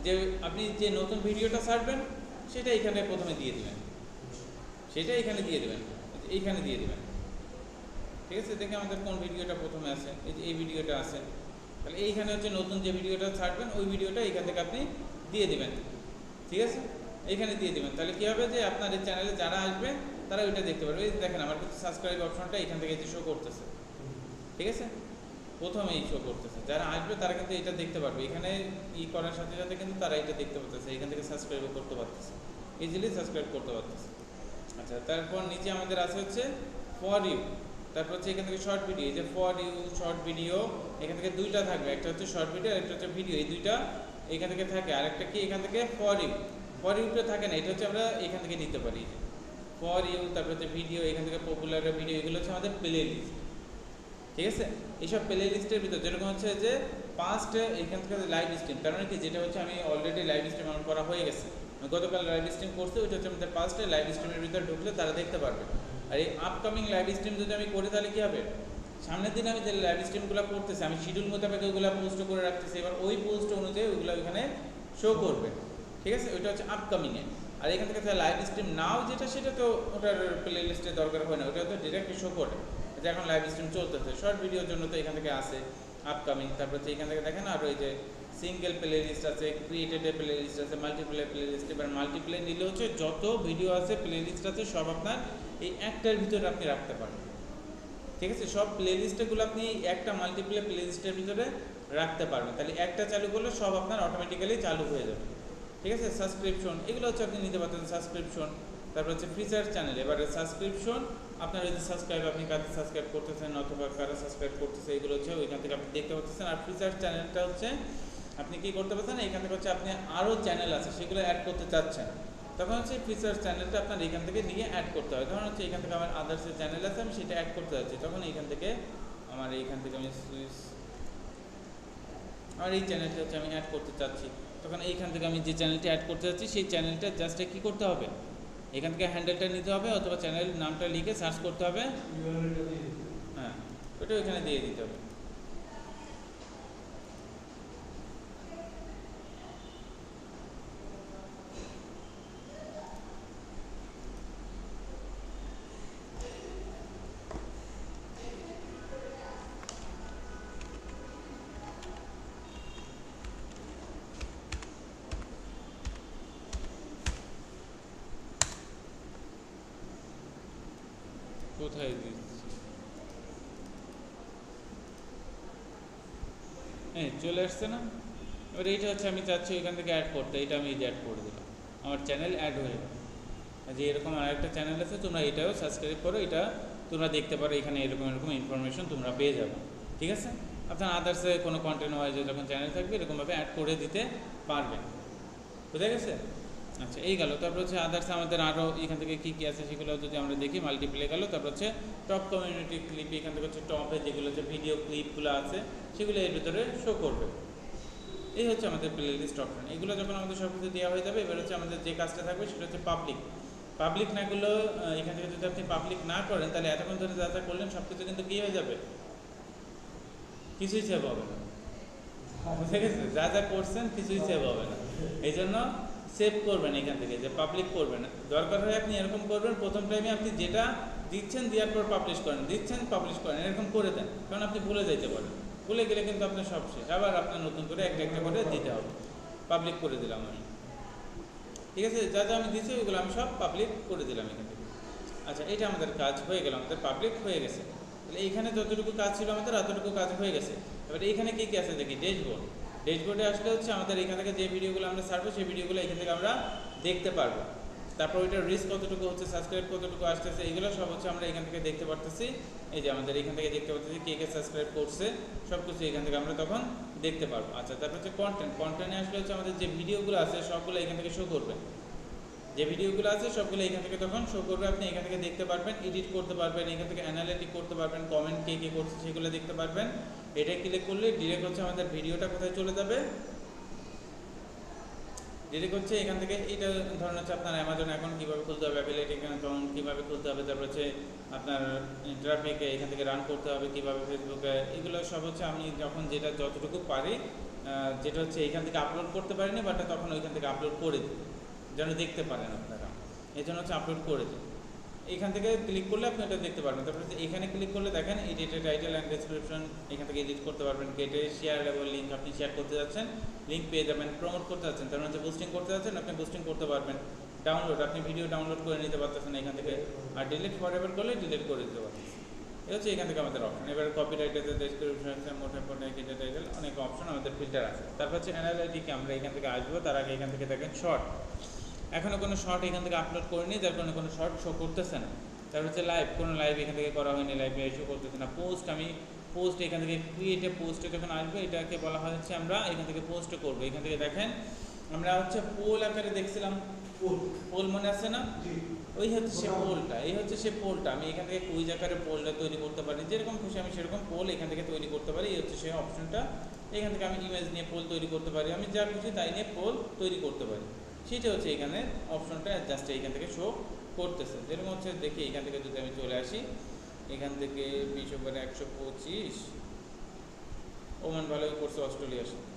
যে আপনি যে নতুন ভিডিওটা ছাড়বেন সেটা এখানে প্রথমে দিয়ে দেবেন, সেটা এখানে দিয়ে দেবেন, এইখানে দিয়ে দেবেন, ঠিক আছে। দেখে আমাদের কোন ভিডিওটা প্রথমে আছে, এই যে এই ভিডিওটা আছে, তাহলে এইখানে হচ্ছে নতুন যে ভিডিওটা ছাড়বেন ওই ভিডিওটা এইখান থেকে আপনি দিয়ে দেবেন, ঠিক আছে, এইখানে দিয়ে দেবেন। তাহলে কী হবে যে আপনার এই চ্যানেলে যারা আসবে তারা ওইটা দেখতে পারবে। এই দেখেন আমার কিন্তু সাবস্ক্রাইব অপশনটা এখান থেকে যে শো করতেছে, ঠিক আছে, প্রথমেই শো করতেছে, যারা আসবে তারা কিন্তু এটা দেখতে পারবে, এখানে করার সাথে সাথে কিন্তু তারা এটা দেখতে পারতেছে, এখান থেকে সাবস্ক্রাইবও করতে পারতেছে, ইজিলি সাবস্ক্রাইব করতে পারতেছে। আচ্ছা, তারপর নিচে আমাদের আছে হচ্ছে ফর ইউ, তারপর হচ্ছে এখান থেকে শর্ট ভিডিও, এই যে ফর ইউ শর্ট ভিডিও, এখান থেকে দুইটা থাকবে, একটা হচ্ছে শর্ট ভিডিও আর একটা হচ্ছে ভিডিও, এই দুইটা এখান থেকে থাকে, আর একটা কি এখান থেকে ফর ইউটা থাকে না, এটা হচ্ছে আমরা এখান থেকে নিতে পারি, ফর ইউ, তারপর হচ্ছে ভিডিও, এখান থেকে পপুলার ভিডিও, এগুলো হচ্ছে আমাদের প্লে লিস্ট, ঠিক আছে। এইসব প্লে লিস্টের ভিতর যেরকম হচ্ছে যে পাস্ট এখান থেকে লাইভ স্ট্রিম, তার মানে কি যেটা হচ্ছে আমি অলরেডি লাইভ স্ট্রিম আমার করা হয়ে গেছে, আমি গতকাল লাইভ স্ট্রিম করছি, ওইটা হচ্ছে আমাদের পাস্টে লাইভ স্ট্রিমের ভিতরে ঢুকলে তারা দেখতে পারবে। আর এই আপকামিং লাইভ স্ট্রিম যদি আমি করি তাহলে কী হবে, সামনের দিন আমি যে লাইভ স্ট্রিমগুলো করতেছি আমি শিডিউল মোতাবেক ওইগুলো পোস্ট করে রাখতেছি, এবার ওই পোস্ট অনুযায়ী ওইগুলো ওইখানে শো করবে, ঠিক আছে, ওইটা হচ্ছে আপকামিংয়ে। আর এখান থেকে লাইভ স্ট্রিম নাও যেটা সেটা তো ওটার প্লে লিস্টে দরকার হয় না, ওটা তো ডিরেক্টলি শো করে যে এখন লাইভ স্ট্রিম চলতেছে। শর্ট ভিডিওর জন্য তো এখান থেকে আসে আপকামিং, তারপর হচ্ছে এখান থেকে দেখেন আর ওই যে সিঙ্গেল প্লে লিস্ট আছে, ক্রিয়েটেড প্লে লিস্ট আছে, মাল্টিপ্লে প্লে লিস্ট। এবার মাল্টিপ্লে নিলে হচ্ছে যত ভিডিও আছে প্লে লিস্ট আছে সব আপনার এই একটার ভিতরে আপনি রাখতে পারেন, ঠিক আছে, সব প্লে লিস্টগুলো আপনি একটা মাল্টিপ্লে প্লে লিস্টের ভিতরে রাখতে পারবেন, তাহলে একটা চালু করলে সব আপনার অটোমেটিক্যালি চালু হয়ে যাবে, ঠিক আছে। সাবস্ক্রিপশন এগুলো হচ্ছে আপনি নিতে পারতেন, সাবস্ক্রিপশন। তারপর হচ্ছে ফিচার চ্যানেল, এবারে সাবস্ক্রিপশন আপনার যদি সাবস্ক্রাইব আপনি কাদের সাবস্ক্রাইব করতেছেন অথবা কারা সাবস্ক্রাইব করতেছে এগুলো হচ্ছে ওইখান থেকে আপনি দেখতে পাচ্ছেন। আর ফিচার চ্যানেলটা হচ্ছে আপনি কী করতে পারছেন, এখান থেকে হচ্ছে আপনি আরও চ্যানেল আছে সেগুলো অ্যাড করতে চাচ্ছেন, তখন হচ্ছে ফিচার চ্যানেলটা আপনার এখান থেকে নিয়ে অ্যাড করতে হয়। ধরুন হচ্ছে এখান থেকে আমার আদার্সের চ্যানেল আছে আমি সেটা অ্যাড করতে যাচ্ছি, তখন এইখান থেকে আমার এইখান থেকে আমি আমার এই চ্যানেলটা হচ্ছে আমি অ্যাড করতে চাচ্ছি, তখন এইখান থেকে আমি যে চ্যানেলটা অ্যাড করতে যাচ্ছি সেই চ্যানেলটা জাস্ট কী করতে হবে, এখান থেকে হ্যান্ডেলটা নিতে হবে অথবা চ্যানেল নামটা লিখে সার্চ করতে হবে, হ্যাঁ ওটা ওইখানে দিয়ে দিতে হবে। কোথায় দিচ্ছি, হ্যাঁ চলে আসছে না। এবার এইটা হচ্ছে আমি চাচ্ছি এখান থেকে অ্যাড করতে, এটা আমি অ্যাড করে দিলাম, আমার চ্যানেল অ্যাড হয়ে গেল। যে এরকম আরেকটা চ্যানেল আছে তোমরা এটাও সাবস্ক্রাইব করো, এটা তোমরা দেখতে পারো, এখানে এরকম এরকম ইনফরমেশন তোমরা পেয়ে যাবে, ঠিক আছে। আপনার আদার্সে কোনো কন্টেন্ট ওয়াইজে যখন চ্যানেল থাকবে এরকমভাবে অ্যাড করে দিতে পারবেন, বুঝে গেছে। আচ্ছা এই গেল, তারপর হচ্ছে আদার্স আমাদের আরও এখান থেকে কী কী আছে সেগুলো যদি আমরা দেখি, মাল্টিপ্লে গেল, তারপর হচ্ছে টপ কমিউনিটি ক্লিপ, এখান থেকে হচ্ছে টপে যেগুলো হচ্ছে ভিডিও ক্লিপগুলো আছে সেগুলো এর ভিতরে শো করবে। এই হচ্ছে আমাদের প্লে লিস্ট অপশন। এগুলো যখন আমাদের সব কিছু দেওয়া হয়ে যাবে এবার হচ্ছে আমাদের যে কাজটা থাকবে সেটা হচ্ছে পাবলিক নাগুলো এখান থেকে যদি আপনি পাবলিক না করেন তাহলে এতক্ষণ ধরে যা যা করলেন সব কিছু কিন্তু কী হয়ে যাবে, কিছুই সেভ হবে না, বুঝে গেছে, যা যা করছেন কিছুই সেভ হবে না। এই জন্য সেভ করবেন এখান থেকে, যে পাবলিক করবেন, দরকার হয় আপনি এরকম করবেন প্রথম টাইমে আপনি যেটা দিচ্ছেন দেওয়ার পর পাবলিশ করেন, দিচ্ছেন পাবলিশ করেন, এরকম করে দেন, কারণ আপনি ভুলে যাইতে পারেন, ভুলে গেলে কিন্তু আপনার সব শেষ, আবার আপনার নতুন করে একটা একটা করে দিতে হবে। পাবলিক করে দিলাম আমি, ঠিক আছে, যা যা আমি দিচ্ছি ওইগুলো আমি সব পাবলিক করে দিলাম এখান থেকে। আচ্ছা এটা আমাদের কাজ হয়ে গেল, আমাদের পাবলিক হয়ে গেছে, তাহলে এইখানে যতটুকু কাজ ছিল আমাদের এতটুকু কাজ হয়ে গেছে। এবার এইখানে কী কী আছে দেখি, ড্যাশবোর্ডে আসলে হচ্ছে আমাদের এখান থেকে যে ভিডিওগুলো আমরা ছাড়বো সেই ভিডিওগুলো এখান থেকে আমরা দেখতে পারবো, তারপর ওইটার রিস্ক কতটুকু হচ্ছে, সাবস্ক্রাইব কতটুকু আসতেছে, এইগুলো সব হচ্ছে আমরা এখান থেকে দেখতে পারতেছি। এই যে আমাদের এখান থেকে দেখতে পাচ্ছি কে কে সাবস্ক্রাইব করছে সব কিছু এখান থেকে আমরা তখন দেখতে পারবো। আচ্ছা তারপর হচ্ছে কন্টেন্টে আসলে হচ্ছে আমাদের যে ভিডিওগুলো আছে সবগুলো এখান থেকে শো করবে, যে ভিডিওগুলো আছে সবগুলো এখান থেকে তখন শো করবে, আপনি এখান থেকে দেখতে পারবেন, এডিট করতে পারবেন, এখান থেকে অ্যানালিটিক করতে পারবেন, কমেন্ট কে কে করছে সেগুলো দেখতে পারবেন। এটা ক্লিক করলে ডিরেক্ট হচ্ছে আমাদের ভিডিওটা কোথায় চলে যাবে, যেটা করছে এখান থেকে এটা ধরুন হচ্ছে আপনার অ্যামাজন অ্যাকাউন্ট কীভাবে খুলতে হবে, অ্যাফিলিয়েট অ্যাকাউন্ট কীভাবে খুলতে হবে, তারপর হচ্ছে আপনার ট্রাফিকে এখান থেকে রান করতে হবে কীভাবে, ফেসবুকে, এগুলো সব হচ্ছে আমি যখন যেটা যতটুকু পারি, যেটা হচ্ছে এখান থেকে আপলোড করতে পারিনি, বাট তখন ওইখান থেকে আপলোড করে দিই যেন দেখতে পারেন আপনারা, এই জন্য হচ্ছে আপলোড করে দিই। এখান থেকে ক্লিক করলে আপনি এটা দেখতে পারবেন। তারপরে এখানে ক্লিক করলে দেখেন এডিটেড টাইটেল অ্যান্ড ডেসক্রিপশন, এখান থেকে এডিট করতে পারবেন, কেটে শেয়ারেবল লিঙ্ক, আপনি শেয়ার করতে যাচ্ছেন লিঙ্ক পেয়ে যাবেন, প্রমোট করতে যাচ্ছেন তার হচ্ছে বুস্টিং করতে যাচ্ছেন, আপনি বুস্টিং করতে পারবেন, ডাউনলোড, আপনি ভিডিও ডাউনলোড করে নিতে পারতেছেন এখান থেকে, আর ডিলিট ফরএভার করলে ডিলিট করে দিতে পারতেছেন। এই হচ্ছে এখান থেকে আমাদের অপশন। এবার কপিরাইটের ডেসক্রিপশন আছে, মোটে এডিটেড টাইটেল, অনেক অপশন আমাদের ফিল্টার আছে। তারপর হচ্ছে অ্যানালাইটিকে আমরা এখান থেকে আসবো, তার আগে এখান থেকে দেখেন শর্ট, এখনও কোনো শর্ট এখান থেকে আপলোড করিনি, যার কারণে কোনো শর্ট শো করতেছে না। তারপর হচ্ছে লাইভ, কোনো লাইভ এখান থেকে করা হয়নি, লাইভে শো করতেছে না। পোস্ট, আমি পোস্ট এখান থেকে ক্রিয়েটে পোস্টে যখন আসবো এটাকে বলা হচ্ছে আমরা এখান থেকে পোস্ট করবো। এখান থেকে দেখেন আমরা হচ্ছে পোল আকারে দেখছিলাম, পোল মনে আছে না, ওই হচ্ছে সে পোলটা, এই হচ্ছে সে পোলটা। আমি এখান থেকে কুইজ আকারে পোলটা তৈরি করতে পারি, যেরকম খুশি আমি সেরকম পোল এখান থেকে তৈরি করতে পারি। এই হচ্ছে সেই অপশনটা, এখান থেকে আমি ইমেজ নিয়ে পোল তৈরি করতে পারি, আমি যা খুশি তাই নিয়ে পোল তৈরি করতে পারি। সেটা হচ্ছে এখানে অপশনটা জাস্ট এইখান থেকে শো করতেছে। যেরকম হচ্ছে দেখি এখান থেকে যদি আমি চলে আসি, এখান থেকে 20/125, ওমান ভালো করছে অস্ট্রেলিয়ার সাথে,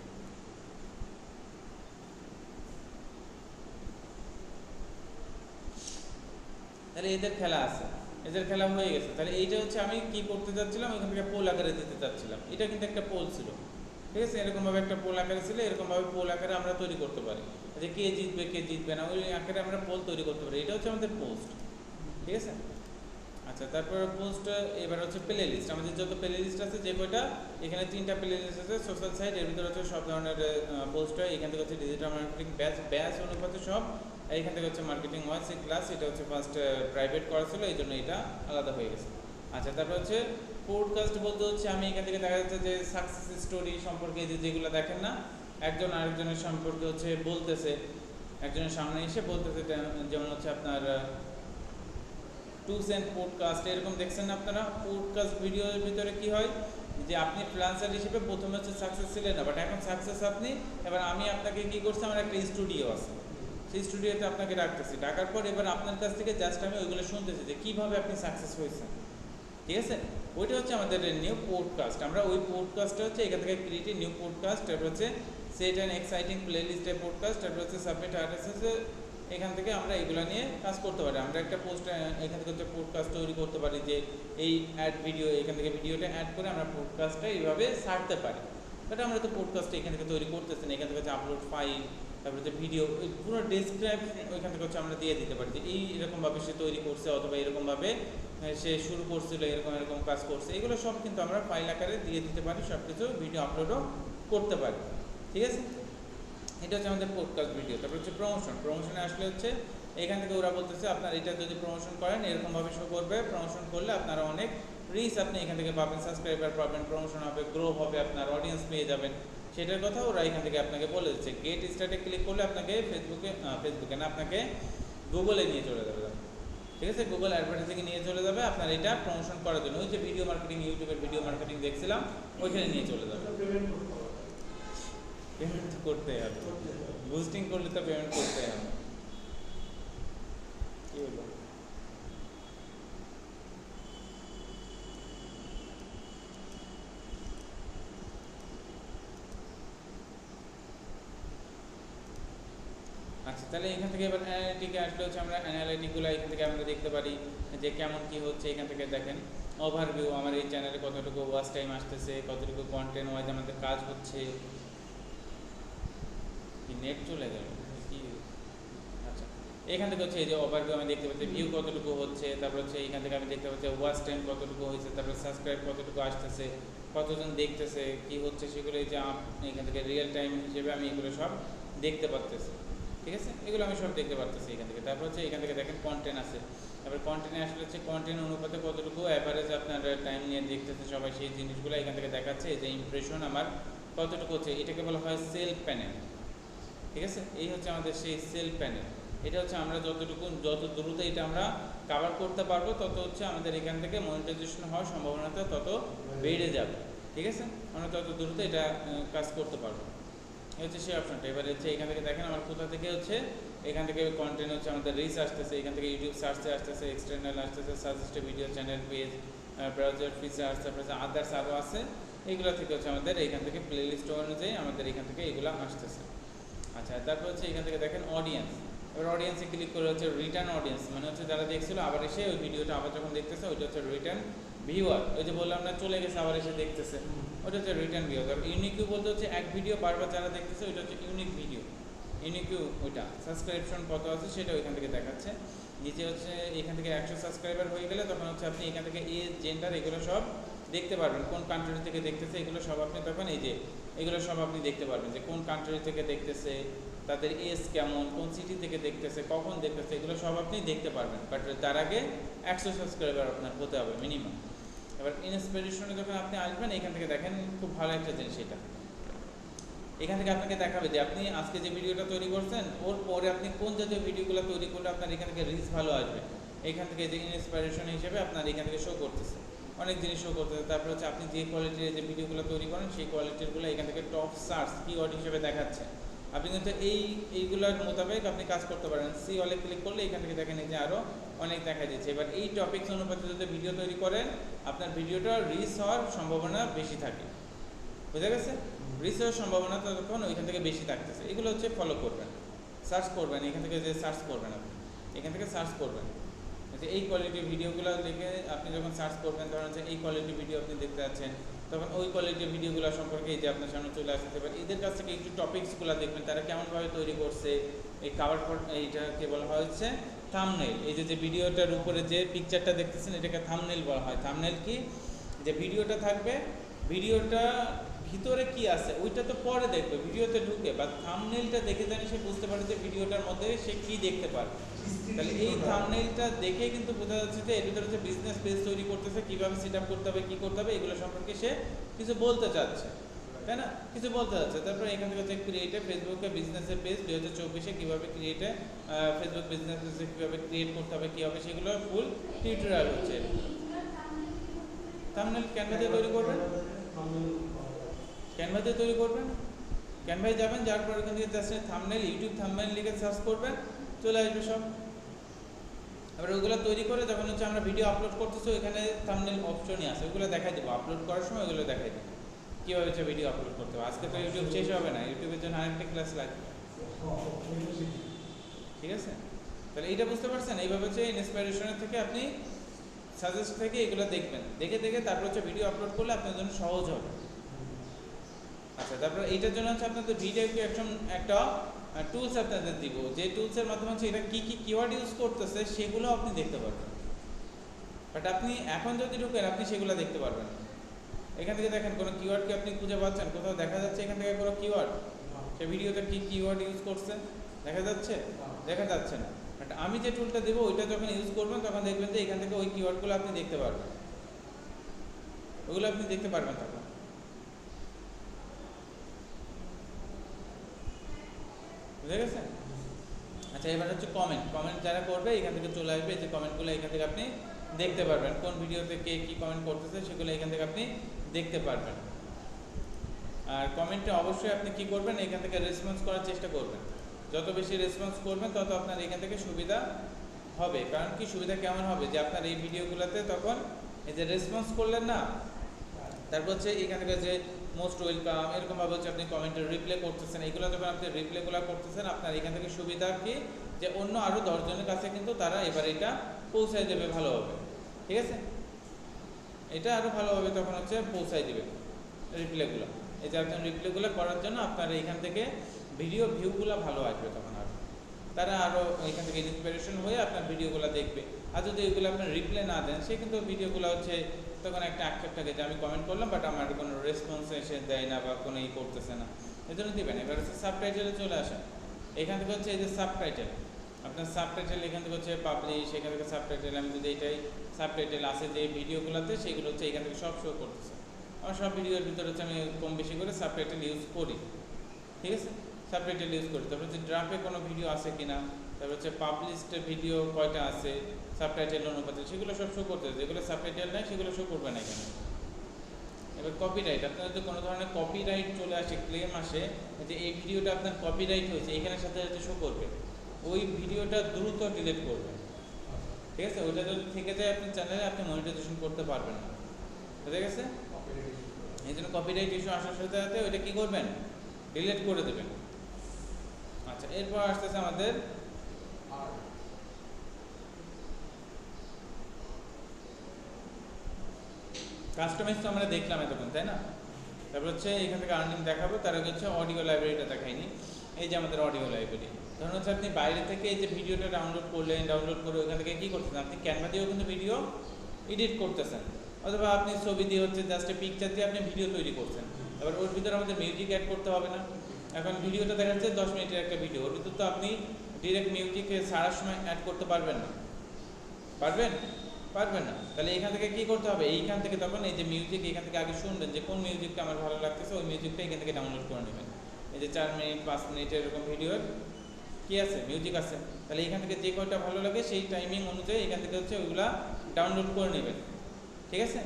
তাহলে এদের খেলা আছে, এদের খেলা হয়ে গেছে। তাহলে এইটা হচ্ছে আমি কি করতে চাচ্ছিলাম, এখান থেকে পোল আকারে দিতে চাচ্ছিলাম। এটা কিন্তু একটা পোল ছিল, ঠিক আছে, এরকমভাবে একটা পোল আকারে ছিল, এরকমভাবে পোল আকারে আমরা তৈরি করতে পারি যে কে জিতবে কে জিতবে না, ওই আকারে আমরা পোল তৈরি করতে পারি। এটা হচ্ছে আমাদের পোস্ট, ঠিক আছে। আচ্ছা, তারপর পোস্ট, এবার হচ্ছে প্লে লিস্ট, আমাদের যত প্লে লিস্ট আছে যে কয়টা, এখানে 3টা প্লে লিস্ট আছে। সোশ্যাল সাইট, এর ভিতরে হচ্ছে সব ধরনের পোস্ট হয়। এখান থেকে হচ্ছে ডিজিটাল মার্কেটিং ব্যাচ অনুপাতে সব, এইখান থেকে হচ্ছে মার্কেটিং ওয়ান ক্লাস, এটা হচ্ছে ফার্স্ট প্রাইভেট করা ছিল, এই জন্য এটা আলাদা হয়ে গেছে। আচ্ছা, তারপর হচ্ছে পডকাস্ট বলতে হচ্ছে আমি এখান থেকে দেখা যাচ্ছে যে সাকসেস স্টোরি সম্পর্কে যেগুলো দেখেন না, একজন আরেকজনের সম্পর্কে হচ্ছে বলতেছে, একজনের সামনে এসে বলতেছে, যেমন হচ্ছে আপনার 2 সেন্ট পডকাস্ট, এরকম দেখছেন না আপনারা। পডকাস্ট ভিডিওর ভিতরে কি হয় যে আপনি ফ্রিল্যান্সার হিসেবে প্রথমে হচ্ছে সাকসেস ছিলেন না, বাট এখন সাকসেস আপনি। এবার আমি আপনাকে কি করছি, আমার একটা স্টুডিও আছে, সেই স্টুডিওতে আপনাকে ডাকতেছি, ডাকার পর এবার আপনার কাছ থেকে জাস্ট আমি ওইগুলো শুনতেছি যে কীভাবে আপনি সাকসেস হয়েছেন, ঠিক আছে। ওইটা হচ্ছে আমাদের নিউ পডকাস্ট। আমরা ওই পডকাস্টটা হচ্ছে এখান থেকে ক্রিয়েট নিউ পডকাস্ট, তারপর হচ্ছে সেট অ্যান্ড এক্সাইটিং প্লে লিস্টের পডকাস্ট, তারপর হচ্ছে সাবমিট আরএসএসে, এখান থেকে আমরা এগুলো নিয়ে কাজ করতে পারি। আমরা একটা পোস্ট এখান থেকে হচ্ছে পডকাস্ট তৈরি করতে পারি, যে এই অ্যাড ভিডিও, এখান থেকে ভিডিওটা অ্যাড করে আমরা পডকাস্টটা এইভাবে ছাড়তে পারি। বাট আমরা তো পডকাস্টটা এখান থেকে তৈরি করতেছি না, এখান থেকে হচ্ছে আপলোড ফাইল, তারপরে হচ্ছে ভিডিও, পুরো ডেসক্রাইপশন ওইখান থেকে হচ্ছে আমরা দিয়ে দিতে পারি যে এই এরকমভাবে সে তৈরি করছে, অথবা এরকমভাবে সে শুরু করছিল, এরকম এরকম কাজ করছে, এগুলো সব কিন্তু আমরা ফাইল আকারে দিয়ে দিতে পারি, সব কিছু ভিডিও আপলোডও করতে পারি, ঠিক আছে। এটা হচ্ছে আমাদের পডকাস্ট ভিডিও। তারপর হচ্ছে প্রমোশনে আসলে হচ্ছে এখান থেকে ওরা বলতেছে আপনার এটা যদি প্রমোশন করেন এরকমভাবে শো করবে, প্রমোশন করলে আপনারা অনেক রিচ আপনি এখান থেকে পাবেন, সাবস্ক্রাইবার পাবেন, প্রমোশন হবে, গ্রো হবে, আপনার অডিয়েন্স পেয়ে যাবেন, সেটার কথা ওরা এখান থেকে আপনাকে বলে দিচ্ছে। গেট স্টার্টে ক্লিক করলে আপনাকে ফেসবুকে না, আপনাকে গুগলে নিয়ে চলে যাবে, ঠিক আছে, গুগল অ্যাডভার্টাইজিংয়ে নিয়ে চলে যাবে আপনার এটা প্রমোশন করার জন্য। ওই যে ভিডিও মার্কেটিং, ইউটিউবের ভিডিও মার্কেটিং দেখছিলাম, ওইখানে নিয়ে চলে যাবে। পেমেন্ট তো করতেই হবে, বুস্টিং করলে তো পেমেন্ট করতেই হবে। কি হলো? আচ্ছা, তাহলে এখান থেকে এবার অ্যানালিটিকে আসলে হচ্ছে আমরা অ্যানালিটিকগুলো এখান থেকে আমরা দেখতে পারি যে কেমন কি হচ্ছে। এখান থেকে দেখেন ওভারভিউ, আমার এই চ্যানেলে কতটুকু ওয়াচ টাইম আসতেছে, কতটুকু কন্টেন্ট ওয়াইজ আমাদের কাজ হচ্ছে। কি নেট চলে গেল কি? আচ্ছা, এখান থেকে হচ্ছে এই যে ওভারভিউ আমি দেখতে পাচ্ছি, ভিউ কতটুকু হচ্ছে, তারপর হচ্ছে এখান থেকে আমি দেখতে পাচ্ছি ওয়াচ টাইম কতটুকু হয়েছে, তারপর সাবস্ক্রাইব কতটুকু আসতেছে, কতজন দেখতেছে, কি হচ্ছে সেগুলো এই যে এখান থেকে রিয়েল টাইম হিসেবে আমি এগুলো সব দেখতে পাচ্তেছি, ঠিক আছে, এগুলো আমি সব দেখতে পাচ্ছি এখান থেকে। তারপর হচ্ছে এখান থেকে দেখেন কন্টেন্ট আছে, তারপর কন্টেন্টে আসলে হচ্ছে কন্টেন্ট অনুপাতে কতটুকু অ্যাভারেজ আপনার টাইম নিয়ে দেখতেছে সবাই, সেই জিনিসগুলো এখান থেকে দেখাচ্ছে। এই যে ইমপ্রেশন আমার কতটুকু হচ্ছে, এটাকে বলা হয় সেল প্যানেল, ঠিক আছে। এই হচ্ছে আমাদের সেই সেল প্যানেল। এটা হচ্ছে আমরা যত দ্রুত এটা আমরা কভার করতে পারবো, তত হচ্ছে আমাদের এখান থেকে মনিটাইজেশন হওয়ার সম্ভাবনাটা তত বেড়ে যাবে, ঠিক আছে, আমরা তত দ্রুত এটা কাজ করতে পারবো। এই হচ্ছে সেই অপশনটা। এবারে হচ্ছে এখান থেকে দেখেন আমার কোথা থেকে হচ্ছে এখান থেকে কন্টেন্ট হচ্ছে আমাদের রিচ আসতেছে, এখান থেকে ইউটিউব সার্চে আসতেছে, এক্সটার্নাল আসতেছে, suggested video channel page, browser features, তারপরে আদার্স আরও আছে, এইগুলো থেকে হচ্ছে আমাদের এইখান থেকে প্লে লিস্ট অনুযায়ী আমাদের এখান থেকে এগুলো আসতেছে। আচ্ছা, তারপর হচ্ছে এখান থেকে দেখেন অডিয়েন্স। এবার অডিয়েন্সে ক্লিক করে হচ্ছে রিটার্ন অডিয়েন্স, মানে হচ্ছে যারা দেখছিল আবার এসে ওই ভিডিওটা আবার যখন দেখতেছে ওইটা হচ্ছে রিটার্ন ভিউয়ার। ওই যে বললাম না চলে গেছে আবার এসে দেখতেছে, ওটা হচ্ছে রিটার্ন ভিউয়ার। আর ইউনিক ভিউ বলতে হচ্ছে এক ভিডিও বারবার যারা দেখতেছে ওইটা হচ্ছে ইউনিক ভিডিও। ইউনিক ভিউ ওইটা সাবস্ক্রিপশন কত আছে সেটা ওইখান থেকে দেখাচ্ছে। নিচে হচ্ছে এখান থেকে 100 সাবস্ক্রাইবার হয়ে গেলে তখন হচ্ছে আপনি এখান থেকে এজ, জেন্ডার এগুলো সব দেখতে পারবেন, কোন কান্ট্রি থেকে দেখতেছে এগুলো সব আপনি তখন এই যে এগুলো সব আপনি দেখতে পারবেন যে কোন কান্ট্রি থেকে দেখতেছে, তাদের এজ কেমন, কোন সিটি থেকে দেখতেছে, কখন দেখতেছে, এগুলো সব আপনি দেখতে পারবেন। বাট তার আগে 100 সাবস্ক্রাইবার আপনার হতে হবে মিনিমাম। এবার ইন্সপিরেশনে যখন আপনি আসবেন এখান থেকে দেখেন খুব ভালো একটা জিনিস, এটা এখান থেকে আপনাকে দেখাবে যে আপনি আজকে যে ভিডিওটা তৈরি করছেন ওর পরে আপনি কোন জাতীয় ভিডিওগুলো তৈরি করলে আপনার এখান থেকে রিচ ভালো আসবে, এখান থেকে যে ইন্সপিরেশন হিসেবে আপনার এখান থেকে শো করতেছে, অনেক জিনিস শো করতেছে। তারপরে হচ্ছে আপনি যে কোয়ালিটির যে ভিডিওগুলো তৈরি করেন সেই কোয়ালিটিরগুলো এখান থেকে টপ সার্চ কিওয়ার্ড হিসেবে দেখাচ্ছে। আপনি কিন্তু এইগুলোর মোতাবেক আপনি কাজ করতে পারেন। সি অলে ক্লিক করলে এখান থেকে দেখেন এই যে আরও অনেক দেখা যাচ্ছে। এবার এই টপিকস অনুপাতে যদি ভিডিও তৈরি করেন আপনার ভিডিওটা রিচ হওয়ার সম্ভাবনা বেশি থাকে, বুঝা গেছে? রিচ হওয়ার সম্ভাবনা তখন ওইখান থেকে বেশি থাকতেছে। এগুলো হচ্ছে ফলো করবেন, সার্চ করবেন, এখান থেকে যে সার্চ করবেন আপনি এখান থেকে সার্চ করবেন যে এই কোয়ালিটির ভিডিওগুলো দেখে আপনি যখন সার্চ করবেন ধরেন হচ্ছে এই কোয়ালিটির ভিডিও আপনি দেখতে পাচ্ছেন, তখন ওই কোয়ালিটির ভিডিওগুলো সম্পর্কে এই যে আপনার সামনে চলে আসতে পারে। এদের কাছ থেকে একটু টপিকসগুলো দেখবেন তারা কেমনভাবে তৈরি করছে। এই কাভার এইটাকে বলা হয় হচ্ছে থাম্বনেইল। এই যে ভিডিওটার উপরে যে পিকচারটা দেখতেছেন এটাকে থাম্বনেইল বলা হয়। থাম্বনেইল কি, যে ভিডিওটা থাকবে, ভিডিওটা ভিতরে কি আছে ওইটা তো পরে দেখবে, ভিডিওতে ঢুকে বা থাম্বনেইলটা দেখে জানি সে বুঝতে পারে যে ভিডিওটার মধ্যে সে কি দেখতে পারে। তাহলে এই থাম্বনেইলটা দেখে কিন্তু বোঝা যাচ্ছে যে এর ভিতরে হচ্ছে বিজনেস পেজ তৈরি করতেছে, কীভাবে সেট আপ করতে হবে, কী করতে হবে এগুলো সম্পর্কে সে কিছু বলতে চাচ্ছে, তাই না? কিছু বলতে চাচ্ছে। তারপরে এখান থেকে হচ্ছে ক্রিয়েটে ফেসবুকে বিজনেসের পেজ 2024-এ কীভাবে ক্রিয়েটে ফেসবুক বিজনেস পেজে কীভাবে ক্রিয়েট করতে হবে, কী হবে সেগুলো ফুল টিউটোরিয়াল হচ্ছে। থাম্বনেইল ক্যানভা দিয়ে তৈরি করবেন, ক্যানভা দিয়ে তৈরি করবেন, ক্যানভায় যাবেন, যার পর এখান থেকে জাস্ট থাম্বনেইল, ইউটিউব থাম্বনেইল লিখে সার্চ করবেন, চলে আসবে সব। এবার ওইগুলো তৈরি করে যখন হচ্ছে আমরা ভিডিও আপলোড করতেছি ওইখানে থাম্বনেইল অপশনই আছে, ওইগুলো দেখাই দেবো আপলোড করার সময়, ওইগুলো দেখাই দেবো কীভাবে হচ্ছে ভিডিও আপলোড করতে হবে। আজকে তো ইউটিউব শেষ হবে না, ইউটিউবের জন্য আরেকটা ক্লাস লাগবে, ঠিক আছে? তাহলে এইটা বুঝতে পারছেন? এইভাবে হচ্ছে ইন্সপিরেশনের থেকে আপনি সাজেস্ট থেকে এগুলো দেখবেন, দেখে দেখে তারপর হচ্ছে ভিডিও আপলোড করলে আপনার জন্য সহজ হবে। আচ্ছা, তারপর এইটার জন্য হচ্ছে আপনাদের ভিডিও একটা টুলস আপনাদের দিব, যে টুলসের মাধ্যমে হচ্ছে এটা কী কী কিওয়ার্ড ইউজ করতেছে সেগুলো আপনি দেখতে পারবেন। বাট আপনি এখন যদি ঢুকেন আপনি সেগুলো দেখতে পারবেন না। এখান থেকে দেখেন কোনো কিওয়ার্ড কি আপনি খুঁজে পাচ্ছেন? কোথাও দেখা যাচ্ছে এখান থেকে কোনো কিওয়ার্ড? সে ভিডিওতে কী কিওয়ার্ড ইউজ করছে দেখা যাচ্ছে? দেখা যাচ্ছে না। বাট আমি যে টুলটা দেবো ওইটা যখন ইউজ করবেন তখন দেখবেন যে এখান থেকে ওই কিওয়ার্ডগুলো আপনি দেখতে পারবেন, ওগুলো আপনি দেখতে পারবেন তখন, বুঝে গেছে? আচ্ছা, এবার হচ্ছে কমেন্ট যারা করবে এখান থেকে চলে আসবে, যে কমেন্টগুলো এখান থেকে আপনি দেখতে পারবেন, কোন ভিডিওতে কে কী কমেন্ট করতেছে সেগুলো এখান থেকে আপনি দেখতে পারবেন। আর কমেন্টে অবশ্যই আপনি কি করবেন, এখান থেকে রেসপন্স করার চেষ্টা করবেন। যত বেশি রেসপন্স করবেন তত আপনার এখান থেকে সুবিধা হবে। কারণ কি সুবিধা কেমন হবে, যে আপনার এই ভিডিওগুলোতে তখন এই যে রেসপন্স করলেন না, তারপর হচ্ছে এখান থেকে যে মোস্ট ওয়েলকাম এরকমভাবে হচ্ছে আপনি কমেন্টে রিপ্লে করতেছেন, এগুলো যখন আপনি রিপ্লেগুলো করতেছেন আপনার এখান থেকে সুবিধা কি, যে অন্য আরও 10 জনের কাছে কিন্তু তারা এবার এটা পৌঁছায় দেবে ভালোভাবে, ঠিক আছে? এটা আরও ভালোভাবে তখন হচ্ছে পৌঁছায় দেবে রিপ্লেগুলো। এই যে একজন রিপ্লেগুলো করার জন্য আপনার এখান থেকে ভিডিও ভিউগুলো ভালো আসবে, তখন আর তারা আরও এখান থেকে ইন্সপিরেশন হয়ে আপনার ভিডিওগুলো দেখবে। আর যদি এগুলো আপনার রিপ্লে না দেন সে কিন্তু ভিডিওগুলো হচ্ছে তখন একটা আক্ষেপ থাকে যে আমি কমেন্ট করলাম বাট আমার কোনো রেসপন্স এসে দেয় না বা কোনো করতেছে না, এই জন্য দেবেন। এবার হচ্ছে সাবটাইটেলে চলে আসেন, এখান থেকে হচ্ছে এই যে সাবটাইটেল, আপনার সাবটাইটেল এখান থেকে হচ্ছে পাবলিশ, এখান থেকে সাবটাইটেল, আমি যদি এইটাই সাবটাইটেল আছে যে ভিডিওগুলোতে সেগুলো হচ্ছে এখান থেকে সব শো করতেছে। আমার সব ভিডিওর ভিতরে হচ্ছে আমি কম বেশি করে সাবটাইটেল ইউজ করি, ঠিক আছে? সাবটাইটেল ইউজ করি। তারপর হচ্ছে ড্রাফে কোনো ভিডিও আছে কিনা, তারপর হচ্ছে পাবলিশড ভিডিও কয়টা আছে সাবটাইটেল অনুপাতে, সেগুলো সব শো করতে হবে। যেগুলো সাবটাইটেল নেই সেগুলো শো করবে না এখানে, এবার কপিরাইট, আপনার যদি কোনো ধরনের কপিরাইট চলে আসে, ক্লেম আসে যে এই ভিডিওটা আপনার কপিরাইট হয়েছে, এখানের সাথে সাথে শো করবে, ওই ভিডিওটা দ্রুত ডিলিট করবেন। ঠিক আছে, ওইটা যদি থেকে যায় আপনার চ্যানেলে, আপনি মনিটাইজেশন করতে পারবেন না। বুঝে গেছে? এই জন্য কপিরাইট ইস্যু আসার সাথে সাথে ওইটা কী করবেন, ডিলিট করে দেবেন। আচ্ছা, এরপর আসতেছে আমাদের কাস্টমাইজ। তো আমরা দেখলাম এতক্ষণ, তাই না? তারপর হচ্ছে এখান থেকে আর্নিং দেখাবো, তার আগে হচ্ছে অডিও লাইব্রেরিটা দেখাইনি। এই যে আমাদের অডিও লাইব্রেরি, ধরুন হচ্ছে আপনি বাইরে থেকে এই যে ভিডিওটা ডাউনলোড করলেন, ডাউনলোড করে ওইখান থেকে কী করতেছেন, আপনি ক্যানভা দিয়েও কিন্তু ভিডিও এডিট করতেছেন, অথবা আপনি ছবি দিয়ে হচ্ছে জাস্ট পিকচার দিয়ে আপনি ভিডিও তৈরি করছেন। এবার ওর ভিতরে আমাদের মিউজিক অ্যাড করতে হবে না। এখন ভিডিওটা দেখা যাচ্ছে 10 মিনিটের একটা ভিডিও, ওর ভিতর তো আপনি ডিরেক্ট মিউজিকে ছাড়ার সময় অ্যাড করতে পারবেন না। পারবেন? পারবেন না। তাহলে এখান থেকে কী করতে হবে, এইখান থেকে তখন এই যে মিউজিক, এখান থেকে আগে শুনবেন যে কোন মিউজিকটা আমার ভালো লাগতেছে, ওই মিউজিকটা এখান থেকে ডাউনলোড করে নেবেন। এই যে 4 মিনিট 5 মিনিটের এরকম ভিডিওর কী আছে, মিউজিক আছে। তাহলে এখান থেকে যে কয়টা ভালো লাগে সেই টাইমিং অনুযায়ী এখান থেকে হচ্ছে ওইগুলা ডাউনলোড করে নেবেন। ঠিক আছে,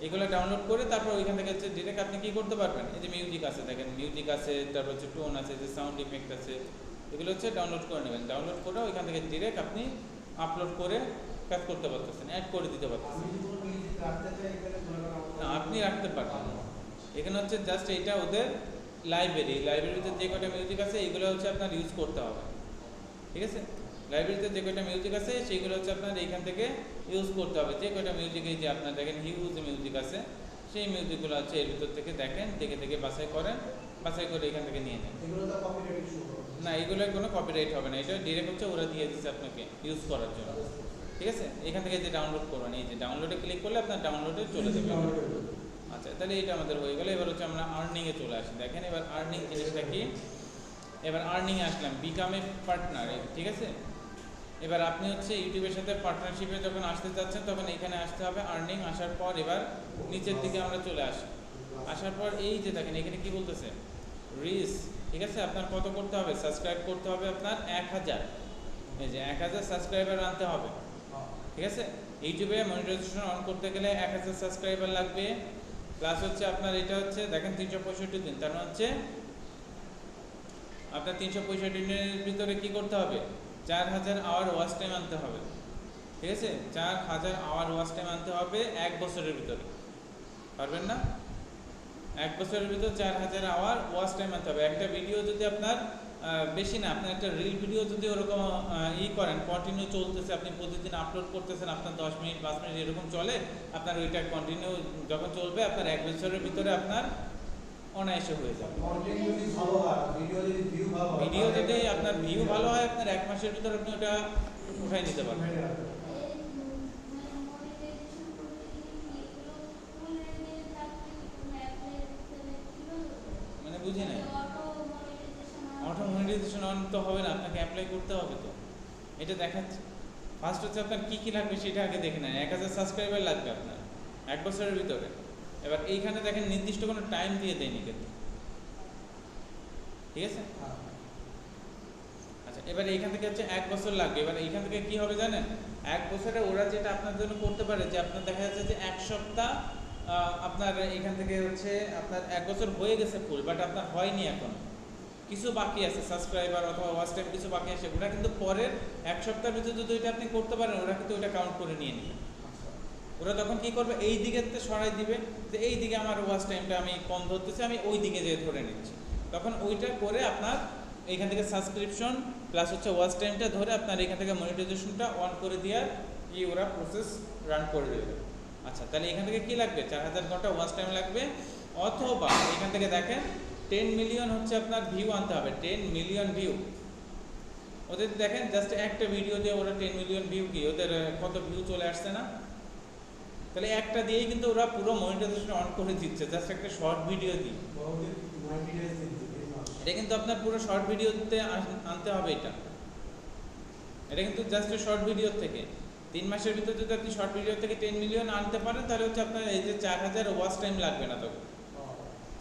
এগুলো ডাউনলোড করে তারপর ওইখান থেকে হচ্ছে ডিরেক্ট আপনি কী করতে পারবেন, এই যে মিউজিক আছে, দেখেন মিউজিক আছে, তারপর হচ্ছে টোন আছে, যে সাউন্ড ইফেক্ট আছে, এগুলো হচ্ছে ডাউনলোড করে নেবেন। ডাউনলোড করে ওইখান থেকে ডিরেক্ট আপনি আপলোড করে কাজ করতে পারতেছেন, অ্যাড করে দিতে পারতেছেন। না, আপনি রাখতে পারবেন। এখানে হচ্ছে জাস্ট এইটা ওদের লাইব্রেরিতে যে কয়টা মিউজিক আছে এইগুলো হচ্ছে আপনার ইউজ করতে হবে। ঠিক আছে, লাইব্রেরিতে যে কয়টা মিউজিক আছে সেইগুলো হচ্ছে আপনার এইখান থেকে ইউজ করতে হবে। যে কয়টা মিউজিক, এই যে আপনার দেখেন হিউজ মিউজিক আছে, সেই মিউজিকগুলো হচ্ছে এর ভিতর থেকে দেখেন, দেখে দেখে বাছাই করেন, বাছাই করে এখান থেকে নিয়ে নেন। না, এগুলোর কোনো কপিরাইট হবে না, এটা ডিরেক্ট হচ্ছে ওরা দিয়ে দিচ্ছে আপনাকে ইউজ করার জন্য। ঠিক আছে, এখান থেকে যে ডাউনলোড করবেন, এই যে ডাউনলোডে ক্লিক করলে আপনার ডাউনলোডে চলে যাবে। আচ্ছা, তাহলে এটা আমাদের হয়ে গেল। এবার হচ্ছে আমরা আর্নিংয়ে চলে আসি। দেখেন এবার আর্নিং জিনিসটা কি, এবার আর্নিংয়ে আসলাম, বিকাম এ পার্টনার। ঠিক আছে, এবার আপনি হচ্ছে ইউটিউবের সাথে পার্টনারশিপে যখন আসতে যাচ্ছেন তখন এখানে আসতে হবে আর্নিং। আসার পর এবার নিচের দিকে আমরা চলে আসি। আসার পর এই যে দেখেন এখানে কি বলতেছে, রিচ। ঠিক আছে, আপনার কত করতে হবে, সাবস্ক্রাইব করতে হবে আপনার 1000। এই যে 1000 সাবস্ক্রাইবার আনতে হবে। ঠিক আছে, ইউটিউবে মনিটাইজেশন অন করতে গেলে 1000 সাবস্ক্রাইবার লাগবে। প্লাস হচ্ছে আপনার এটা হচ্ছে দেখেন 365 দিন, তার মানে হচ্ছে আপনার 365 দিনের ভিতরে কি করতে হবে, 4000 আওয়ার ওয়াচ টাইম আনতে হবে। ঠিক আছে, 4000 আওয়ার ওয়াচ টাইম আনতে হবে 1 বছরের ভিতরে। পারবেন না? 1 বছরের ভিতর 4000 আওয়ার ওয়াচ টাইম আনতে হবে। একটা ভিডিও যদি আপনার বেশি না, আপনার একটা রিল ভিডিও যদি ওরকম করেন, কন্টিনিউ চলতেছে, আপনি প্রতিদিন আপলোড করতেছেন, আপনার 10 মিনিট 5 মিনিট এরকম চলে, আপনার ওইটা কন্টিনিউ যখন চলবে আপনার 1 বছরের ভিতরে আপনার অনায়াসে হয়ে যাবে। ভিডিও যদি আপনার ভিউ ভালো হয়, আপনার 1 মাসের ভিতরে আপনি ওটা উঠাই নিতে পারবেন। মানে বুঝি নাই, অটো মনিটাইজেশন অন তো হবে না, আপনাকে অ্যাপ্লাই করতে হবে। তো এটা দেখাচ্ছে ফার্স্ট হচ্ছে আপনার কী কী লাগবে সেটা আগে দেখে নেন। 1000 সাবস্ক্রাইবার লাগবে আপনার 1 বছরের ভিতরে। এবার এইখানে দেখেন নির্দিষ্ট কোনো টাইম দিয়ে দেয়নি কিন্তু। ঠিক আছে, আচ্ছা, এবার এইখান থেকে হচ্ছে 1 বছর লাগবে। এবার এইখান থেকে কি হবে জানেন, 1 বছরে ওরা যেটা আপনার জন্য করতে পারে, যে আপনার দেখা যাচ্ছে যে 1 সপ্তাহ আপনার এখান থেকে হচ্ছে আপনার 1 বছর হয়ে গেছে ফুল, বাট আপনার হয়নি, এখন কিছু বাকি আছে, সাবস্ক্রাইবার অথবা ওয়াচ টাইম কিছু বাকি আছে, ওরা কিন্তু পরের 1 সপ্তাহের ভিতরে যদি ওইটা আপনি করতে পারেন, ওরা কিন্তু ওইটা কাউন্ট করে নিয়ে নেবে। ওরা তখন কি করবে, এই দিকে সরাই দিবে, যে এই দিকে আমার ওয়াচ টাইমটা আমি কম ধরতেছি, আমি ওই দিকে যেয়ে ধরে নিচ্ছি। তখন ওইটা করে আপনার এইখান থেকে সাবস্ক্রিপশন প্লাস হচ্ছে ওয়াচ টাইমটা ধরে আপনার এখান থেকে মনিটাইজেশনটা অন করে দেওয়ার ওরা প্রসেস রান করে দেবে। আচ্ছা, তাহলে এখান থেকে কি লাগবে, 4000 ঘন্টা ওয়াচ টাইম লাগবে, অথবা এখান থেকে দেখেন 10 মিলিয়ন হচ্ছে আপনার ভিউ আনতে হবে। 10 মিলিয়ন ভিউ ওদের দেখেন, জাস্ট একটা ভিডিও দিয়ে ওরা 10 মিলিয়ন ভিউ, কি ওদের কত ভিউ চলে আসছে না? তাহলে একটা দিয়েই কিন্তু ওরা পুরো মনিটাইজেশন অন করে দিচ্ছে, জাস্ট একটা শর্ট ভিডিও দিয়ে। এটা কিন্তু আপনার পুরো শর্ট ভিডিওতে আনতে হবে। এটা কিন্তু জাস্ট শর্ট ভিডিও থেকে 3 মাসের ভিতরে যদি আপনি শর্ট ভিডিও থেকে 10 মিলিয়ন আনতে পারেন, তাহলে হচ্ছে আপনার এই যে 4000 ওয়াচ টাইম লাগবে না। তখন